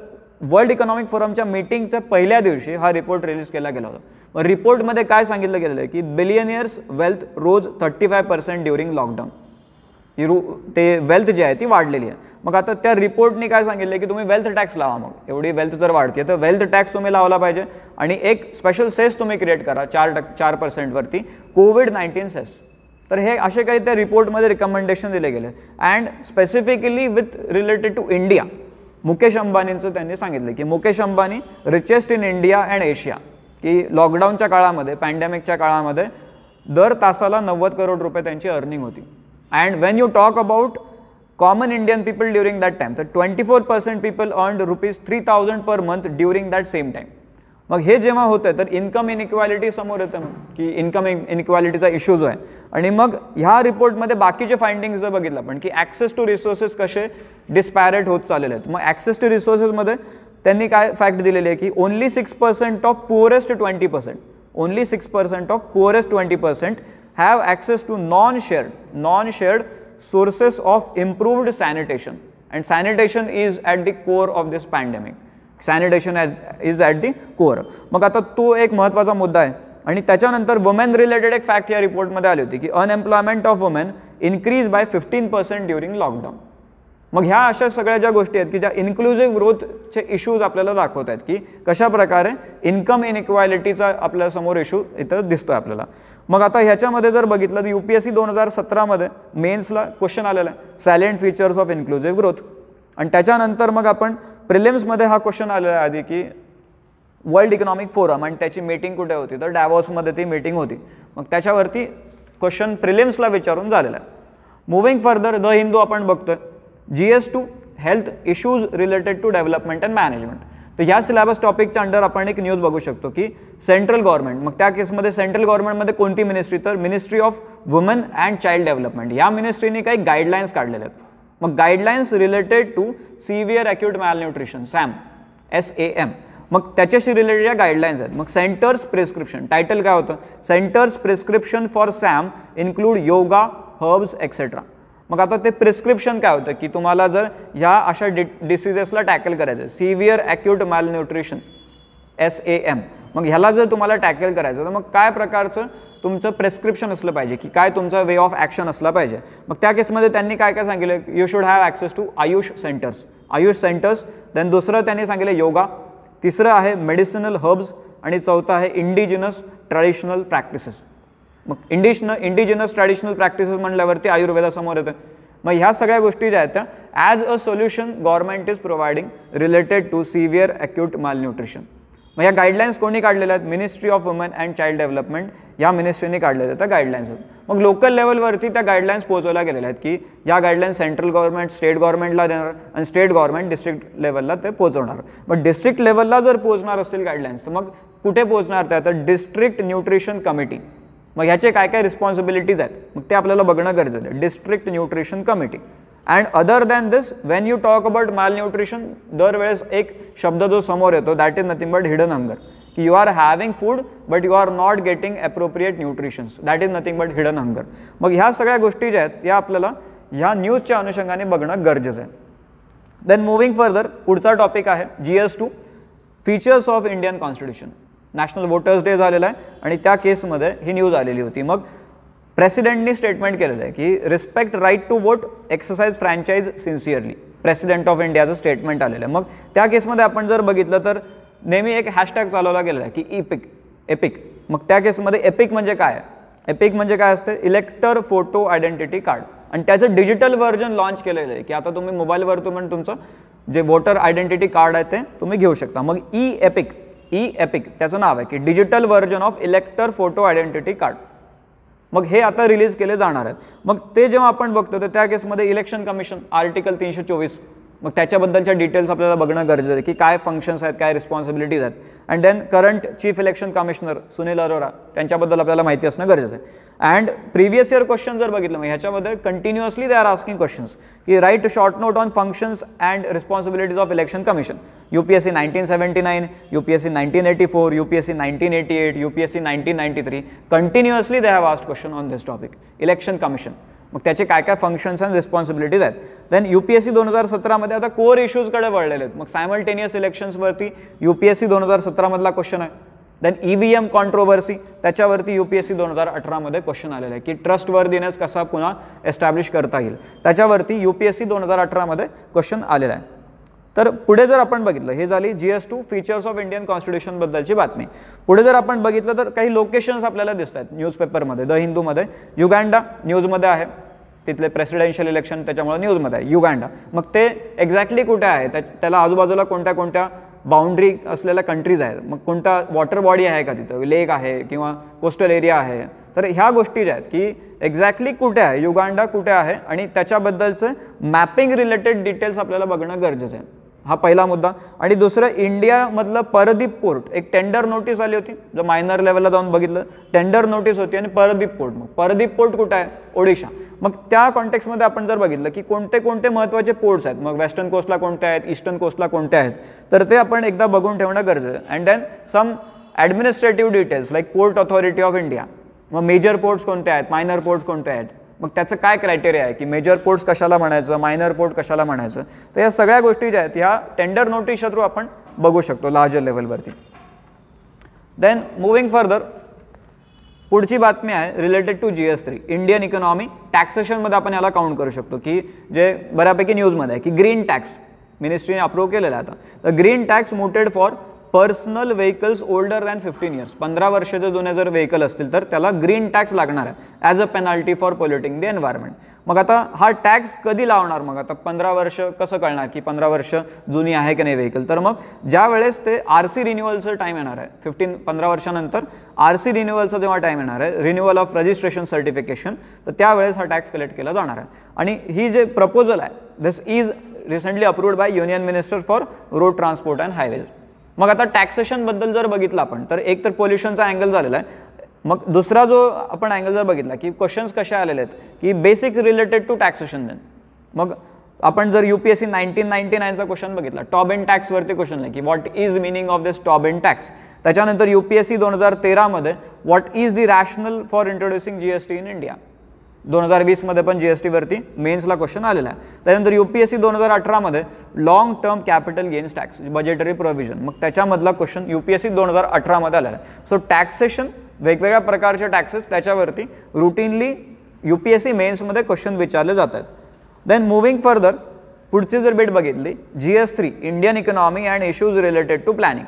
वर्ल्ड इकॉनॉमिक फोरमच्या मीटिंगच्या पहिल्या दिवशी हा रिपोर्ट रिलीज केला गेला होता. मग रिपोर्टमध्ये काय सांगितलं गेलेलं आहे की बिलियनियर्स वेल्थ रोज 35% ड्युरिंग लॉकडाऊन. ते वेल्थ जी आहे ती वाढलेली आहे. मग आता त्या रिपोर्टने काय सांगितलं की तुम्ही वेल्थ टॅक्स लावा. मग एवढी वेल्थ जर वाढते तर वेल्थ टॅक्स तुम्ही लावला पाहिजे आणि एक स्पेशल सेस तुम्ही क्रिएट करा 4% वरती, कोविड-19 सेस. तर हे असे काही त्या रिपोर्टमध्ये रिकमेंडेशन दिले गेले. And specifically with related to India, Mukesh अंबानींचं त्यांनी सांगितलं की Mukesh Ambani richest in India and Asia, की लॉकडाऊनच्या काळामध्ये, पॅन्डेमिकच्या काळामध्ये दर तासाला 90 करोड रुपये त्यांची अर्निंग होती. And Wien you talk about common Indian people during that time, तर 24% people earned ₹3,000 per month during that same time. मग हे जेव्हा होतं तर इन्कम इनइक्वालिटी समोर येतं की इन्कम इनइक्वालिटीचा इश्यू जो आहे. आणि मग ह्या रिपोर्टमध्ये बाकीचे फाइंडिंग्स जर बघितलं पण की ॲक्सेस टू रिसोर्सेस कसे डिस्पॅरेट होत चाललेले आहेत. मग ॲक्सेस टू रिसोर्सेसमध्ये त्यांनी काय फॅक्ट दिलेली आहे की only 6% of poorest 20% have access to non-shared sources of improved sanitation, and sanitation is at the core of this pandemic. Sanitation is at the core. मग आता तो एक महत्त्वाचा मुद्दा आहे. आणि त्याच्यानंतर वुमेन रिलेटेड एक फॅक्ट या रिपोर्टमध्ये आली होती की unemployment of women increase by 15% during lockdown. मग ह्या अशा सगळ्या ज्या गोष्टी आहेत की ज्या इन्क्लुझिव्ह ग्रोथचे इश्यूज आपल्याला दाखवत आहेत की कशा प्रकारे इन्कम इनइक्वालिटीचा आपल्या समोर इश्यू इथं दिसतोय आपल्याला. मग आता ह्याच्यामध्ये जर बघितलं तर UPSC 2017 मेन्सला क्वेश्चन आलेला आहे silent features of inclusive growth. आणि त्याच्यानंतर मग आपण प्रिलिम्समध्ये हा क्वेश्चन आलेला आहे आधी की वर्ल्ड इकॉनॉमिक फोरम आणि त्याची मीटिंग कुठे होती, तर डॅवॉसमध्ये ती मीटिंग होती. मग त्याच्यावरती क्वेश्चन प्रिलिम्सला विचारून झालेला आहे. मुव्हिंग फर्दर, द हिंदू आपण बघतोय, GS2 health issues related to development and management. तर ह्या सिलेबस टॉपिकच्या अंडर आपण एक न्यूज बघू शकतो की सेंट्रल गव्हर्नमेंट, मग त्या केसमध्ये सेंट्रल गव्हर्नमेंटमध्ये कोणती मिनिस्ट्री, तर ministry of woman and child development. या मिनिस्ट्रीने काही गाईडलाईन्स काढलेले आहेत. मग guidelines related to severe acute malnutrition, SAM. मग त्याच्याशी रिलेटेड या गाईडलाईन्स आहेत. मग सेंटर्स प्रिस्क्रिप्शन, टायटल काय होतं, centres prescription for SAM include yoga, herbs etcetera. मग आता ते प्रिस्क्रिप्शन काय होतं की तुम्हाला जर ह्या अशा डिसिजेसला टॅकल करायचं आहे, सिव्हिअर अक्यूट मॅलन्यूट्रिशन SAM, मग ह्याला जर तुम्हाला टॅकल करायचं तर मग काय प्रकारचं तुमचं प्रिस्क्रिप्शन असलं पाहिजे की काय तुमचा वे ऑफ ॲक्शन असला पाहिजे. मग त्या केसमध्ये त्यांनी काय काय सांगितलं, you should have access to AYUSH centres. Then दुसरं त्यांनी सांगितलं योगा, तिसरं आहे मेडिसिनल हर्ब्स आणि चौथं आहे इंडिजिनस ट्रॅडिशनल प्रॅक्टिसेस. मग इंडिजिनस ट्रॅडिशनल प्रॅक्टिसेस म्हणल्यावरती आयुर्वेदासमोर येतं. मग ह्या सगळ्या गोष्टी ज्या आहेत त्या as a solution government is providing related to severe acute malnutrition. मग ह्या गाईडलाईन्स कोणी काढलेल्या आहेत, ministry of woman and child development या मिनिस्ट्रीने काढलेल्या आहेत त्या गाईडलाईन्स. मग लोकल लेवलवरती त्या गाईडलाईन्स पोहोचवल्या गेलेल्या आहेत की या गाईडलाईन्स सेंट्रल गव्हर्नमेंट स्टेट गव्हर्नमेंटला देणार आणि स्टेट गव्हर्नमेंट डिस्ट्रिक्ट लेवलला ते पोहोचवणार. मग डिस्ट्रिक्ट लेवलला जर पोहोचणार असतील गाईडलाईन्स तर मग कुठे पोहोचणार त्या, तर डिस्ट्रिक्ट न्यूट्रिशन कमिटी. मग ह्याचे काय काय रिस्पॉन्सिबिलिटीज आहेत मग ते आपल्याला बघणं गरजेचं आहे. District nutrition committee. And other than this when you talk about malnutrition, दरवेळेस एक शब्द जो समोर येतो that is nothing but hidden hunger, की you are having food but you are not getting appropriate nutritions, that is nothing but hidden hunger. मग ह्या सगळ्या गोष्टी ज्या आहेत या आपल्याला ह्या न्यूजच्या अनुषंगाने बघणं गरजेचं आहे. देन मुव्हिंग फर्दर, पुढचा टॉपिक आहे GS2 features of Indian constitution. National voters day झालेला आहे आणि त्या केसमध्ये ही न्यूज आलेली होती. मग प्रेसिडेंटनी स्टेटमेंट केलेलं आहे की respect right to vote, exercise franchise sincerely. President of इंडियाचं स्टेटमेंट आलेलं आहे. मग त्या केसमध्ये आपण जर बघितलं तर नेहमी एक हॅशटॅग चालवला गेलेला आहे की एपिक. मग त्या केसमध्ये एपिक म्हणजे काय, एपिक म्हणजे काय असते, इलेक्टर फोटो आयडेंटिटी कार्ड. आणि त्याचं डिजिटल व्हर्जन लॉन्च केलेलं आहे की आता तुम्ही मोबाईलवर तुम्ही तुमचं जे वोटर आयडेंटिटी कार्ड आहे ते तुम्ही घेऊ शकता. मग ई एपिक त्याचं नाव आहे की digital version of इलेक्टर photo identity card. मग हे आता रिलीज केले जाणार आहेत. मग ते जेव्हा आपण बघतो तर त्या केसमध्ये इलेक्शन कमिशन आर्टिकल 324 मग त्याच्याबद्दलच्या डिटेल्स आपल्याला बघणं गरजेचं आहे की काय फंक्शन्स आहेत, काय रिस्पॉन्सिबिलिटीज आहेत. And then current chief election commissioner Sunil Arora त्यांच्याबद्दल आपल्याला माहिती असणं गरजेचं आहे. अँड प्रिव्हियस इयर क्वेश्चन जर बघितलं मग ह्याच्यामध्ये continuously they are asking questions की write short note on functions and responsibilities of election commission. UPSC 1979, UPSC 1984, UPSC 1988, UPSC 1993. Continuously they have asked question on this topic election commission. मग त्याचे काय काय फंक्शन्स अँड रिस्पॉन्सिबिलिटीज आहेत. देन UPSC 2017 मध्ये आता कोर इश्यूजकडे वळलेले आहेत. मग सायमल्टेनियस इलेक्शन्सवरती UPSC 2017 मधला क्वेश्चन आहे. देन EVM कॉन्ट्रोवर्सी त्याच्यावरती UPSC 2018 मध्ये क्वेश्चन आलेला आहे की ट्रस्टवर्दीनेस कसा पुन्हा एस्टॅब्लिश करता येईल, त्याच्यावरती UPSC 2018 मध्ये क्वेश्चन आलेला आहे. तर पुढे जर आपण बघितलं, हे झाली GS2 features of Indian constitution बद्दलची बातमी. पुढे जर आपण बघितलं तर काही लोकेशन्स आपल्याला दिसत आहेत न्यूजपेपरमध्ये. द हिंदूमध्ये युगांडा न्यूजमध्ये आहे, तिथले प्रेसिडेन्शियल इलेक्शन त्याच्यामुळे न्यूजमध्ये आहे युगांडा. मग ते एक्झॅक्टली कुठे आहे, त्याला आजूबाजूला कोणत्या कोणत्या बाउंड्री असलेल्या कंट्रीज आहेत, मग कोणता वॉटर बॉडी आहे का तिथं, लेक आहे किंवा कोस्टल एरिया आहे. तर ह्या गोष्टी ज्या आहेत की एक्झॅक्टली कुठे आहे युगांडा, कुठे आहे आणि त्याच्याबद्दलचं मॅपिंग रिलेटेड डिटेल्स आपल्याला बघणं गरजेचं आहे. हा पहिला मुद्दा. आणि दुसरं इंडियामधलं परदीप पोर्ट, एक टेंडर नोटीस आली होती, जर मायनर लेवलला जाऊन बघितलं टेंडर नोटीस होती आणि परदीप पोर्ट. मग परदीप पोर्ट कुठं आहे, ओडिशा. मग त्या कॉन्टेक्स्टमध्ये आपण जर बघितलं की कोणते कोणते महत्त्वाचे पोर्ट्स आहेत, मग वेस्टर्न कोस्टला कोणते आहेत, ईस्टर्न कोस्टला कोणते आहेत, तर ते आपण एकदा बघून ठेवणं गरजेचं आहे. And then some administrative details like port authority of India. मग मेजर पोर्ट्स कोणते आहेत, मायनर पोर्ट्स कोणते आहेत, मग त्याचं काय क्रायटेरिया आहे की मेजर पोर्ट्स कशाला म्हणायचं, मायनर पोर्ट कशाला म्हणायचं. तर या सगळ्या गोष्टी ज्या आहेत ह्या टेंडर नोटीसच्या थ्रू आपण बघू शकतो लार्जर लेवलवरती. देन मुव्हिंग फर्दर, पुढची बातमी आहे related to GS3 Indian economy. टॅक्सेशनमध्ये आपण याला काउंट करू शकतो की जे बऱ्यापैकी न्यूजमध्ये आहे की ग्रीन टॅक्स मिनिस्ट्रीने अप्रूव्ह केलेला आहे आता. तर green tax mooted for personal vehicles older than 15 years. 15 वर्षाचे जुने जर व्हेकल असतील तर त्याला ग्रीन टॅक्स लागणार आहे as a penalty for polluting the environment. मग आता हा टॅक्स कधी लावणार, मग आता 15 वर्ष कसं कळणार की 15 वर्ष जुनी आहे की नाही व्हेकल. तर मग ज्या वेळेस ते RC रिन्युअलचं टाईम येणार आहे 15 वर्षानंतर RC रिन्युअलचा जेव्हा टाईम येणार आहे, रिन्युअल ऑफ रजिस्ट्रेशन सर्टिफिकेशन, तर त्यावेळेस हा टॅक्स कलेक्ट केला जाणार आहे. आणि ही जे प्रपोजल आहे this is recently approved by union minister for road transport and highways. मग आता टॅक्सेशनबद्दल जर बघितलं आपण तर एक तर पोल्युशनचा अँगल झालेला आहे. मग दुसरा जो आपण अँगल जर बघितला की क्वेश्चन्स कसे आलेले आहेत की basic related to taxation. Then मग आपण जर UPSC 1999चा क्वेश्चन बघितला टॉबिन टॅक्सवरती क्वेश्चन आहे की what is meaning of this Tobin tax. त्याच्यानंतर UPSC 2013 मध्ये what is the rationale for introducing GST in India. 2020 मध्ये पण GST वरती मेन्सला क्वेश्चन आलेला आहे. त्यानंतर UPSC 2018 मध्ये long term capital gains tax budgetary provision, मग त्याच्यामधला क्वेश्चन UPSC 2018 मध्ये आलेला आहे. सो टॅक्सेशन वेगवेगळ्या प्रकारचे टॅक्सेस त्याच्यावरती रुटीनली UPSC मेन्समध्ये क्वेश्चन विचारले जातात. देन मुव्हिंग फर्दर, पुढची जर बीट बघितली GS3 Indian economy and issues related to planning.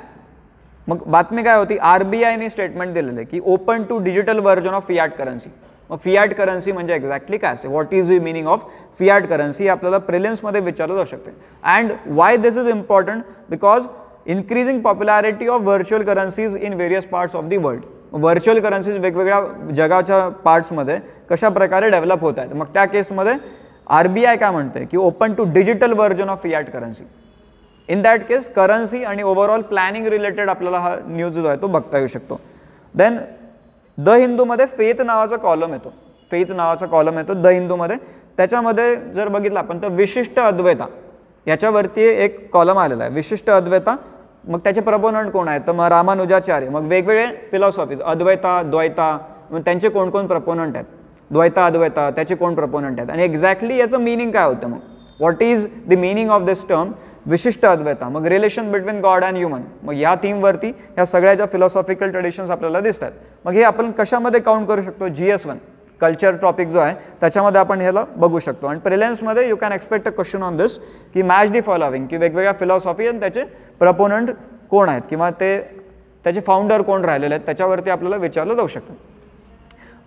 मग बातमी काय होती, RBIने स्टेटमेंट दिलेलं आहे की open to digital version of fiat currency. मग फियाट करन्सी म्हणजे एक्झॅक्टली काय असते, what is the meaning of fiat currency, आपल्याला प्रिलिम्समध्ये विचारलं जाऊ शकते. And why this is important, because increasing popularity of virtual currencies in various parts of the world. Virtual currencies वेगवेगळ्या जगाच्या पार्ट्समध्ये कशा प्रकारे डेव्हलप होत आहेत. मग त्या केसमध्ये RBI काय म्हणते की open to digital version of fiat currency. In that case currency आणि ओव्हरऑल प्लॅनिंग रिलेटेड आपल्याला हा न्यूज जो आहे तो बघता येऊ शकतो. देन द हिंदूमध्ये फेथ नावाचा कॉलम येतो, द हिंदूमध्ये. त्याच्यामध्ये जर बघितलं आपण तर विशिष्ट अद्वैता याच्यावरती एक कॉलम आलेला आहे, विशिष्ट अद्वैता. मग त्याचे प्रपोनंट कोण आहेत तर मग रामानुजाचार्य. मग वेगवेगळे फिलॉसॉफीज अद्वैता, द्वैता, मग त्यांचे कोण कोण प्रपोनंट आहेत, द्वैता अद्वैता त्याचे कोण प्रपोनंट आहेत आणि एक्झॅक्टली याचं मिनिंग काय होतं. मग what is the meaning of this term विशिष्ट अद्वैता. मग relation between God and human, मग या थीमवरती ह्या सगळ्या ज्या फिलॉसॉफिकल ट्रेडिशन्स आपल्याला दिसतात. मग हे आपण कशामध्ये काउंट करू शकतो, GS1 कल्चर टॉपिक जो आहे त्याच्यामध्ये आपण ह्याला बघू शकतो. आणि प्रिलिम्समध्ये you can expect a question on this की मॅच दी फॉलोविंग, की वेगवेगळ्या फिलॉसॉफी आणि त्याचे प्रपोनंट कोण आहेत किंवा त्याचे फाउंडर कोण राहिलेले आहेत त्याच्यावरती आपल्याला विचारलं जाऊ शकतं.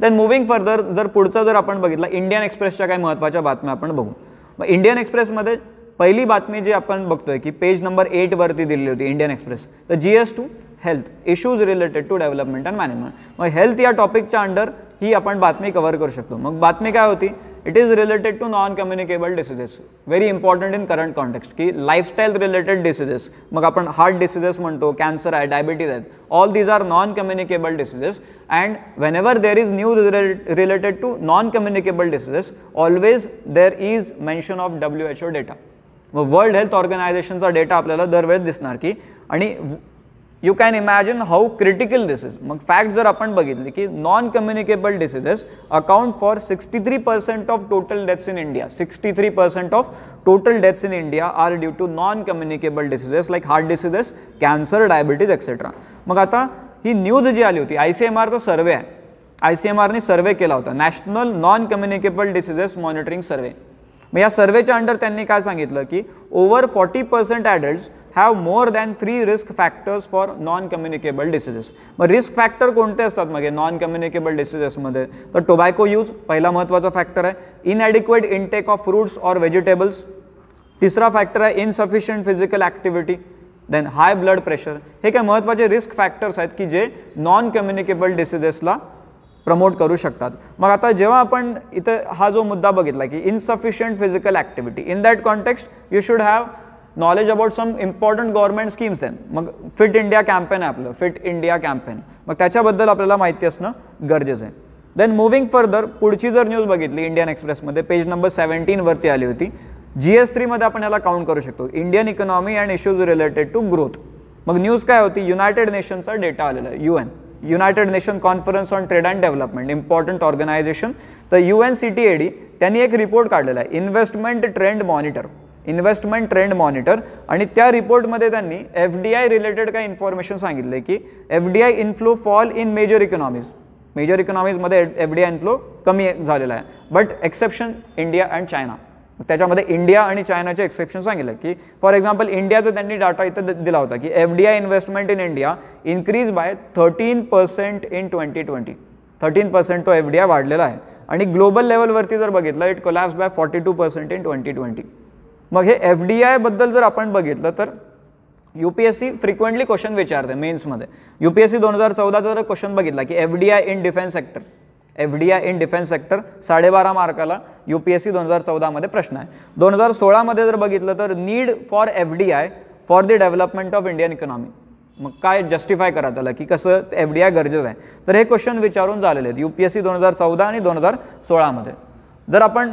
देन मुव्हिंग फर्दर, जर पुढचा जर आपण बघितला इंडियन एक्सप्रेसच्या काही महत्त्वाच्या बातम्या आपण बघू. मग इंडियन एक्सप्रेसमध्ये पहिली बातमी जी आपण बघतोय की पेज नंबर 8 वरती दिलेली होती इंडियन एक्सप्रेस, तर GS2 health issues related to development and management. मग हेल्थ या टॉपिकच्या अंडर ही आपण बातमी कव्हर करू शकतो. मग बातमी काय होती, it is related to non communicable diseases. Very important in current context की लाईफस्टाईल रिलेटेड डिसीजेस, मग आपण हार्ट डिसीजेस म्हणतो, कॅन्सर आहे, डायबिटीज आहेत, all these are non communicable diseases. And whenever there is news related to non communicable diseases always there is mention of WHO data. मग वर्ल्ड हेल्थ ऑर्गनायझेशनचा डेटा आपल्याला दरवेळेस दिसणार की, आणि you can imagine how critical this is. मग फॅक्ट जर आपण बघितली की non communicable diseases account for 63% of total deaths in India. 63% of total deaths in India are due to non communicable diseases like heart diseases, cancer, diabetes etcetera. मग आता ही न्यूज जी आली होती, ICMRचा सर्वे आहे, ICMRने सर्वे केला होता, national non communicable diseases monitoring survey. मग या सर्वेच्या अंडर त्यांनी काय सांगितलं की over 40% adults have more than 3 risk factors for non communicable diseases. मग रिस्क फॅक्टर कोणते असतात मग नॉन कम्युनिकेबल डिसीजेसमध्ये, तर टोबॅको यूज पहिला महत्त्वाचा फॅक्टर आहे, inadequate intake of fruits or vegetables, तिसरा फॅक्टर आहे insufficient physical activity, then high blood pressure. हे काय महत्त्वाचे रिस्क फॅक्टर्स आहेत की जे नॉन कम्युनिकेबल डिसीजेसला प्रमोट करू शकतात. मग आता जेव्हा आपण इथं हा जो मुद्दा बघितला की insufficient physical activity, in that context you should have knowledge about some important government schemes. Then मग फिट इंडिया कॅम्पेन आहे आपलं, फिट इंडिया कॅम्पेन, मग त्याच्याबद्दल आपल्याला माहिती असणं गरजेचं आहे. देन मुव्हिंग फर्दर, पुढची जर न्यूज बघितली इंडियन एक्सप्रेसमध्ये पेज नंबर 17 वरती आली होती, GS3 मध्ये आपण याला काउंट करू शकतो, Indian economy and issues related to growth. मग न्यूज काय होती, युनायटेड नेशनचा डेटा आलेला आहे, UN, united nation conference on trade and development, important organisation. तर UNCTAD त्यांनी एक रिपोर्ट काढलेला आहे, investment trend monitor, investment trend monitor. आणि त्या रिपोर्टमध्ये त्यांनी FDI रिलेटेड काय इन्फॉर्मेशन सांगितले की FDI inflow fall in major economies, major इकॉनॉमीजमध्ये FDI इन्फ्लो कमी झालेला आहे, but exception India and China. त्याच्यामध्ये इंडिया आणि चायनाचे एक्सेप्शन सांगितलं की फॉर एक्झाम्पल इंडियाचं त्यांनी डाटा इथं दिला होता की FDI investment in India increase by 13% in 2020. 13% तो FDI वाढलेला आहे. आणि ग्लोबल लेवलवरती जर बघितलं, इट कोलॅप्स बाय 42% इन 2020. मग हे FDI बद्दल जर आपण बघितलं तर UPSC फ्रिक्वेंटली क्वेश्चन विचारते मेन्समध्ये. UPSC 2014चा जर क्वेश्चन बघितला की FDI in defence sector, FDI in defence sector 12.5 मार्काला UPSC 2014 मध्ये प्रश्न आहे. 2016 मध्ये जर बघितलं तर need for FDI for the development of Indian economy. मग काय जस्टिफाय करा त्याला की कसं FDI गरजेचं आहे, तर हे क्वेश्चन विचारून झालेले आहेत UPSC 2014 आणि 2016 मध्ये. जर आपण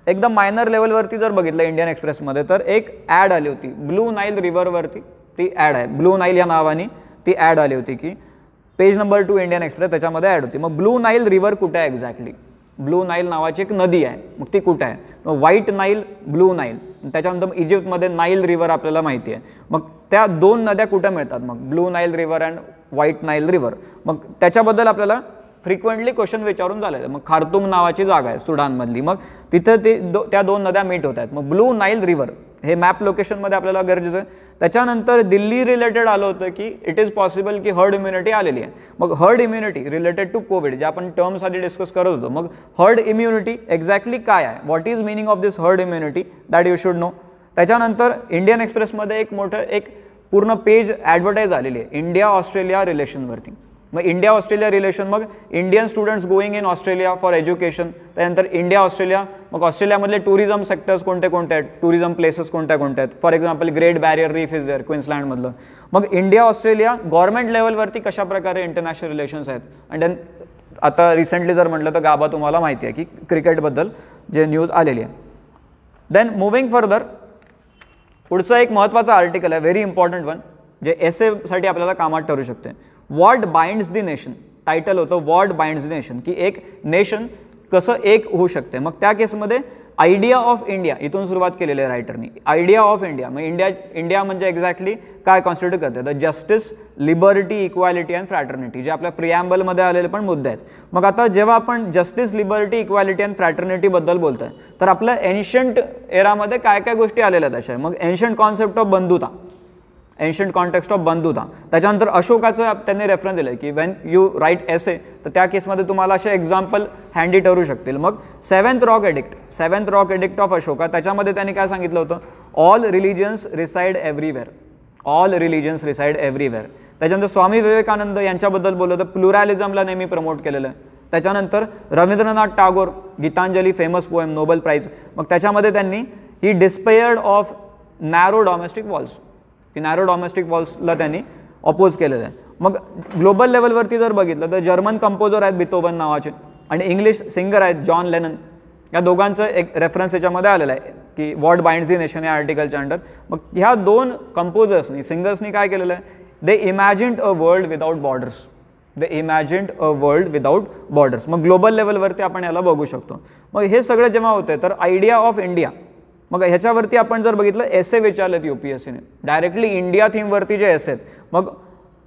एकदम मायनर लेवलवरती जर बघितलं इंडियन एक्सप्रेसमध्ये तर एक ॲड आली होती ब्लू नाईल रिव्हरवरती, ती ॲड आहे ब्लू नाईल या नावाने ती ॲड आली होती की पेज नंबर 2 इंडियन एक्सप्रेस त्याच्यामध्ये ॲड होती. मग ब्लू नाईल रिव्हर कुठे आहे एक्झॅक्टली, ब्लू नाईल नावाची एक नदी आहे, मग ती कुठे आहे, मग व्हाईट नाईल, ब्लू नाईल. त्याच्यानंतर इजिप्तमध्ये नाईल रिव्हर आपल्याला माहिती आहे. मग त्या दोन नद्या कुठे मिळतात, मग blue Nile river and white Nile river. मग त्याच्याबद्दल आपल्याला फ्रिक्वेंटली क्वेश्चन विचारून झाले. मग खार्तूम नावाची जागा आहे सुडानमधली, मग तिथं त्या दोन नद्या मीट होत आहेत. मग ब्लू नाईल रिव्हर हे मॅप लोकेशनमध्ये आपल्याला गरजेचं आहे. त्याच्यानंतर दिल्ली रिलेटेड आलं होतं की इट इज पॉसिबल की हर्ड इम्युनिटी आलेली आहे. मग herd immunity related to covid जे आपण टर्म्स आधी डिस्कस करत होतो, मग हर्ड इम्युनिटी एक्झॅक्टली काय आहे, what is meaning of this herd immunity, that you should know. त्याच्यानंतर इंडियन एक्सप्रेसमध्ये एक मोठं एक पूर्ण पेज ॲडव्हर्टाईज आलेली आहे इंडिया ऑस्ट्रेलिया रिलेशनवरती. मग इंडिया ऑस्ट्रेलिया रिलेशन, मग Indian students going in Australia for education. त्यानंतर इंडिया ऑस्ट्रेलिया, मग ऑस्ट्रेलियामधले टुरिझम सेक्टर्स कोणते कोणते आहेत, टुरिझम प्लेसेस कोणत्या कोणत्या आहेत, for example great barrier reef is there क्वीन्सलँडमधलं. मग इंडिया ऑस्ट्रेलिया गव्हर्नमेंट लेवलवरती कशा प्रकारे इंटरनॅशनल रिलेशन्स आहेत. अँड देन आता रिसेंटली जर म्हटलं तर गाभा तुम्हाला माहिती आहे की क्रिकेटबद्दल जे न्यूज आलेली आहे. देन मुव्हिंग फर्दर, पुढचं एक महत्त्वाचं आर्टिकल आहे, व्हेरी इम्पॉर्टंट वन, जे एसेसाठी आपल्याला कामात ठरू शकते. What binds the nation, title होतं व्हॉट बाइंड्स द नेशन, की एक नेशन कसं एक होऊ शकते. मग त्या केसमध्ये आयडिया ऑफ इंडिया इथून सुरुवात केलेली आहे रायटरनी. आयडिया ऑफ इंडिया, मग इंडिया म्हणजे एक्झॅक्टली काय कॉन्स्टिट्यूट करते, the justice, liberty, equality and fraternity, जे आपल्या प्रिॲम्बलमध्ये आलेले पण मुद्दे आहेत. मग आता जेव्हा आपण जस्टिस, लिबर्टी, इक्वॅलिटी अँड फ्रॅटर्निटीबद्दल बोलतोय तर आपल्या एन्शंट एरामध्ये काय काय गोष्टी आलेल्या आहेत अशा. मग एन्शंट कॉन्सेप्ट ऑफ बंधुता, एन्शंट कॉन्टेक्स्ट ऑफ बंधुता. त्याच्यानंतर अशोकाचं त्यांनी रेफरन्स दिलं की वेन यू राईट एसे, तर त्या केसमध्ये तुम्हाला असे एक्झाम्पल हँडी ठरू शकतील. मग seventh rock edict of Ashoka, त्याच्यामध्ये त्यांनी काय सांगितलं होतं, all religions reside everywhere, all religions reside everywhere. त्याच्यानंतर स्वामी विवेकानंद यांच्याबद्दल बोललं तर प्लुरॅलिझमला नेहमी प्रमोट केलेलं आहे. त्याच्यानंतर Rabindranath Tagore Gitanjali famous poem Nobel prize, मग त्याच्यामध्ये त्यांनी ही despaired of narrow domestic walls, की नॅरो डॉमेस्टिक वॉल्सला त्यांनी अपोज केलेलं आहे. मग ग्लोबल लेवलवरती जर बघितलं तर जर्मन कंपोजर आहेत बिथोवन नावाचे आणि इंग्लिश सिंगर आहेत जॉन लेनन. या दोघांचं एक रेफरन्स याच्यामध्ये आलेलं आहे की व्हॉट बाइंड्स दी नेशन या आर्टिकलच्या अंडर. मग ह्या दोन कंपोजर्सनी सिंगर्सनी काय केलेलं आहे, they imagined a world without borders, they imagined a world without borders. मग ग्लोबल लेवलवरती आपण याला बघू शकतो. मग हे सगळं जेव्हा होते तर आयडिया ऑफ इंडिया, मग ह्याच्यावरती आपण जर बघितलं एसे विचारलेत UPSCने डायरेक्टली इंडिया थीमवरती जे एसे आहेत. मग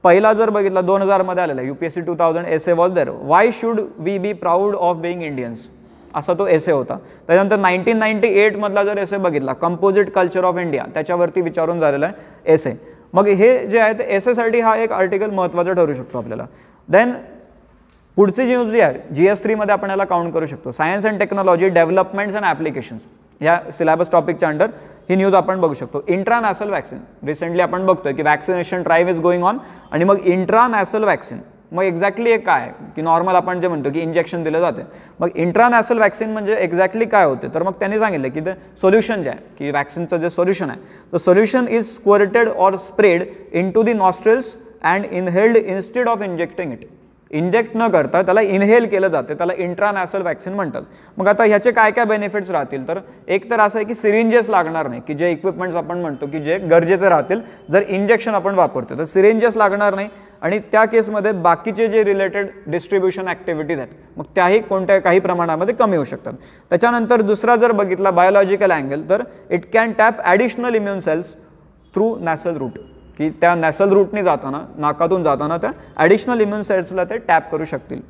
पहिला जर बघितला 2000 आलेला UPSC 2000 essay was there, why should we be proud of being Indians, असा तो एसे होता. त्याच्यानंतर 1998 मधला जर एसे बघितला कंपोजिट कल्चर ऑफ इंडिया, त्याच्यावरती विचारून झालेला आहे एसे. मग हे जे आहे ते एसेसाठी हा एक आर्टिकल महत्त्वाचा ठरू शकतो आपल्याला. देन पुढची न्यूज जी आहे GS3 मध्ये आपण याला काउंट करू शकतो, science and technology developments and applications, ह्या सिलेबस टॉपिकच्या अंडर ही न्यूज आपण बघू शकतो. इंट्रानॅशनल वॅक्सिन, रिसेंटली आपण बघतोय की vaccination drive is going on, आणि मग इंट्रानॅशनल वॅक्सिन मग एक्झॅक्टली एक काय की नॉर्मल आपण जे म्हणतो की इंजेक्शन दिलं जाते, मग इंट्रानॅशनल वॅक्सिन म्हणजे एक्झॅक्टली काय होते. तर मग त्यांनी सांगितलं की ते सोल्युशन जे आहे की वॅक्सिनचं जे सोल्युशन आहे, the solution is squirted or spread into the nostrils and inhaled instead of injecting it. Inject न करता त्याला इनहेल केलं जाते, त्याला इंट्रानॅशनल वॅक्सिन म्हणतात. मग आता ह्याचे काय काय बेनिफिट्स राहतील, तर एक तर असं आहे की सिरिंजेस लागणार नाही, की जे इक्विपमेंट्स आपण म्हणतो की जे गरजेचे राहतील जर इंजेक्शन आपण वापरतो तर सिरिंजेस लागणार नाही. आणि त्या केसमध्ये बाकीचे जे रिलेटेड डिस्ट्रीब्युशन ॲक्टिव्हिटीज आहेत मग त्याही काही प्रमाणामध्ये कमी होऊ शकतात. त्याच्यानंतर दुसरा जर बघितला बायोलॉजिकल अँगल, तर it can tap additional immune cells through nasal route, की त्या नॅसल रूटने जाताना नाकातून जाताना त्या ॲडिशनल इम्युन सेल्सला ते टॅप करू शकतील.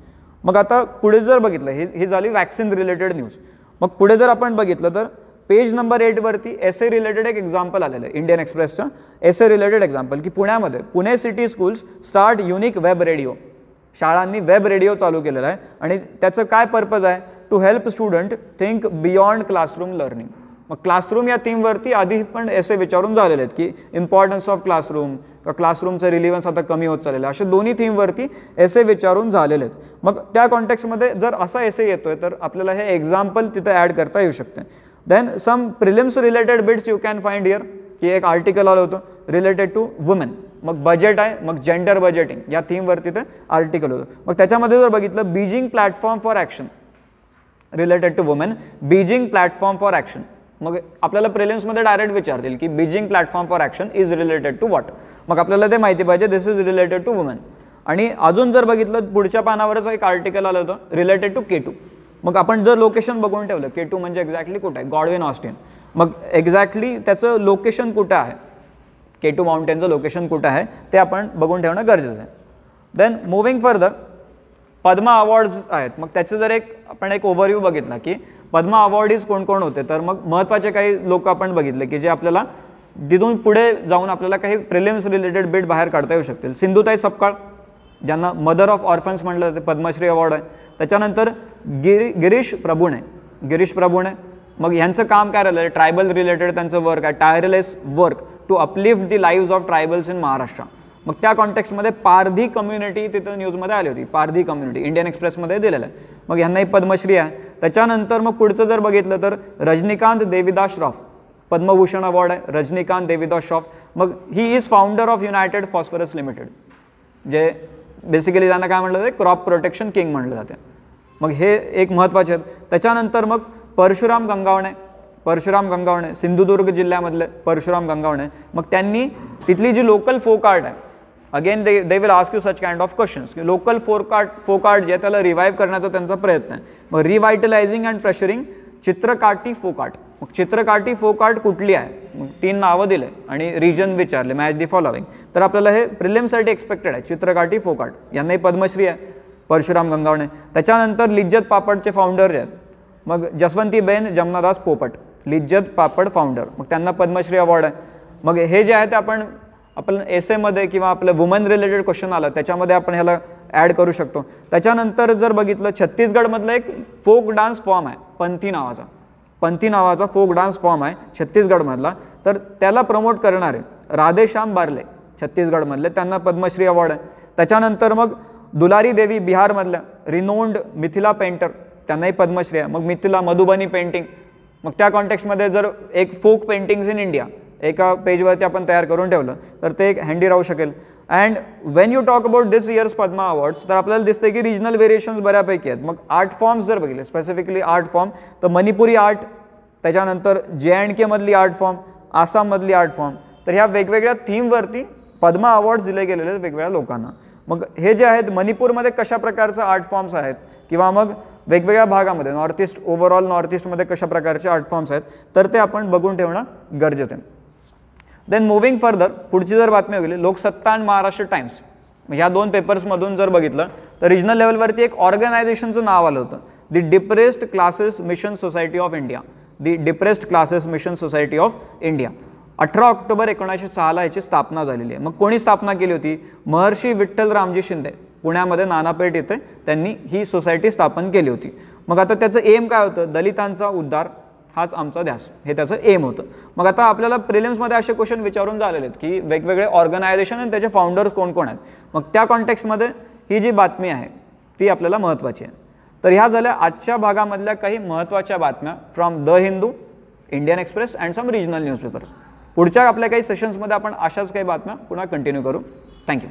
मग आता पुढे जर बघितलं ही झाली वॅक्सिन रिलेटेड न्यूज. मग पुढे जर आपण बघितलं तर पेज नंबर 8 वरती एसे रिलेटेड एक एक्झाम्पल आलेलं आहे इंडियन एक्सप्रेसचं एसे रिलेटेड एक्झाम्पल, की पुण्यामध्ये Pune city schools start unique web radio, शाळांनी वेब रेडिओ चालू केलेला आहे आणि त्याचं काय पर्पज आहे, to help student think beyond classroom learning. मग क्लासरूम या थीमवरती आधी पण एसे विचारून झालेले आहेत की इम्पॉर्टन्स ऑफ क्लासरूम, का क्लासरूमचं रिलिव्हन्स आता कमी होत चाललेलं आहे, असे दोन्ही थीमवरती एसे विचारून झालेले आहेत. मग त्या कॉन्टेक्स्टमध्ये जर असा एसे येतोय तर आपल्याला हे एक्झाम्पल तिथे ॲड करता येऊ शकते. Then some prelims related bits you can find here, की एक आर्टिकल आलं होतं रिलेटेड टू वुमेन. मग बजेट आहे, मग जेंडर बजेटिंग या थीमवरती ते आर्टिकल होतं. मग त्याच्यामध्ये जर बघितलं Beijing platform for action related to women, Beijing platform for action. मग आपल्याला प्रिलिम्समध्ये डायरेक्ट विचारतील की Beijing platform for action is related to what. मग आपल्याला ते माहिती पाहिजे this is related to women. आणि अजून जर बघितलं पुढच्या पानावरच एक आर्टिकल आलं होतं रिलेटेड टू K2. मग आपण जर लोकेशन बघून ठेवलं K2 म्हणजे एक्झॅक्टली कुठं आहे, गॉडविन ऑस्टिन. मग एक्झॅक्टली त्याचं लोकेशन कुठं आहे, K2 माउंटेनचं लोकेशन कुठं आहे ते आपण बघून ठेवणं गरजेचं आहे. Then moving further Padma awards आहेत. मग त्याचं जर आपण एक ओव्हरव्ह्यू बघितला की पद्मा अवॉर्डीज कोण कोण होते, तर मग महत्त्वाचे काही लोक आपण बघितले की जे आपल्याला तिथून पुढे जाऊन आपल्याला काही प्रिलिम्स रिलेटेड बिट बाहेर काढता येऊ शकतील. सिंधुताई सपकाळ, ज्यांना मदर ऑफ ऑर्फन्स म्हटलं जाते, पद्मश्री अवॉर्ड आहे. त्याच्यानंतर गिरीश प्रभुणे. मग ह्यांचं काम काय राहिलं, ट्रायबल रिलेटेड त्यांचं वर्क आहे, tireless work to uplift the lives of tribals in Maharashtra. मग त्या कॉन्टेक्स्टमध्ये पारधी कम्युनिटी तिथं न्यूजमध्ये आली होती, पारधी कम्युनिटी इंडियन एक्सप्रेसमध्ये दिलेलं आहे. मग ह्यांनाही पद्मश्री आहे. त्याच्यानंतर मग पुढचं जर बघितलं तर रजनीकांत देविदास श्रॉफ, पद्मभूषण अवॉर्ड आहे रजनीकांत देविदास श्रॉफ. मग he is founder of United phosphorus limited, जे बेसिकली त्यांना काय म्हटलं जाते, क्रॉप प्रोटेक्शन किंग म्हटलं जाते. मग हे एक महत्त्वाचे आहेत. त्याच्यानंतर मग परशुराम गंगावणे सिंधुदुर्ग जिल्ह्यामधले परशुराम गंगावणे. मग त्यांनी तिथली जी लोकल फोक आर्ट आहे, again they will ask you such kind of questions, की लोकल फोक आर्ट जे आहे त्याला रिवाईव्ह करण्याचा त्यांचा प्रयत्न आहे. मग रिवायटलायझिंग अँड प्रेशरिंग चित्रकाठी फोक आर्ट. मग चित्रकाठी फोक आर्ट कुठली आहे, मग 3 नावं दिले आणि रिजन विचारले, मॅच दी फॉलोविंग. तर आपल्याला हे प्रिलिम्ससाठी एक्सपेक्टेड आहे चित्रकाठी फोक आर्ट. यांनाही पद्मश्री आहे परशुराम गंगावणे. त्याच्यानंतर लिज्जत पापडचे फाउंडर जे आहेत, मग जसवंतीबेन जमनादास पोपट, लिज्जत पापड फाउंडर, मग त्यांना पद्मश्री अवॉर्ड आहे. मग हे जे आहे ते आपण एसेमध्ये किंवा आपलं वुमन रिलेटेड क्वेश्चन आलं त्याच्यामध्ये आपण ह्याला ॲड करू शकतो. त्याच्यानंतर जर बघितलं छत्तीसगडमधलं एक फोक डान्स फॉर्म आहे पंथी नावाचा फोक डान्स फॉर्म आहे छत्तीसगडमधला, तर त्याला प्रमोट करणारे राधेश्याम बारले छत्तीसगडमधले, त्यांना पद्मश्री अवॉर्ड आहे. त्याच्यानंतर मग दुलारी देवी बिहारमधल्या रिनोन्ड मिथिला पेंटर, त्यांनाही पद्मश्री आहे. मग मिथिला मधुबनी पेंटिंग, मग त्या कॉन्टेक्स्टमध्ये जर एक फोक पेंटिंग्स इन इंडिया एका पेजवरती आपण तयार करून ठेवलं तर ते एक हँडी राहू शकेल. And Wien you talk about this years Padma awards, तर आपल्याला दिसतं की रिजनल व्हेरिएशन्स बऱ्यापैकी आहेत. मग आर्ट फॉर्म्स जर बघितले, स्पेसिफिकली आर्ट फॉर्म, तर मणिपुरी आर्ट, त्याच्यानंतर JNK मधली आर्ट फॉर्म, आसाममधली आर्ट फॉर्म, तर ह्या वेगवेगळ्या थीमवरती पद्मा अवॉर्ड्स दिले गेलेले आहेत वेगवेगळ्या लोकांना. मग हे जे आहेत मणिपूरमध्ये कशा प्रकारचे आर्ट फॉर्म्स आहेत किंवा मग वेगवेगळ्या भागामध्ये नॉर्थ ईस्ट, ओव्हरऑल नॉर्थ ईस्टमध्ये कशा प्रकारचे आर्ट फॉर्म्स आहेत, तर ते आपण बघून ठेवणं गरजेचं आहे. देन मुव्हिंग फर्दर, पुढची जर बातमी होईल लोकसत्ता आणि महाराष्ट्र टाइम्स, ह्या दोन पेपर्समधून जर बघितलं तर रिजनल लेवलवरती एक ऑर्गनायझेशनचं नाव आलं होतं, the depressed classes mission society of India. The depressed classes mission society of India 18 October 1906 याची स्थापना झालेली आहे. मग कोणी स्थापना केली होती? महर्षी विठ्ठल रामजी शिंदे, पुण्यामध्ये नानापेठ येथे त्यांनी ही सोसायटी स्थापन केली होती. मग आता त्याचं एम काय होतं? दलितांचा उद्धार हाच आमचा ध्यास, हे त्याचं एम होतं. मग आता आपल्याला प्रिलिम्समध्ये असे क्वेश्चन विचारून झालेले आहेत की वेगवेगळे ऑर्गनायझेशन आणि त्याचे फाउंडर्स कोण कोण आहेत. मग त्या कॉन्टेक्स्टमध्ये ही जी बातमी आहे ती आपल्याला महत्त्वाची आहे. तर ह्या झाल्या आजच्या भागामधल्या काही महत्त्वाच्या बातम्या from the Hindu, Indian express and some regional newspapers. पुढच्या आपल्या काही सेशन्समध्ये आपण अशाच काही बातम्या पुन्हा कंटिन्यू करू. थँक्यू.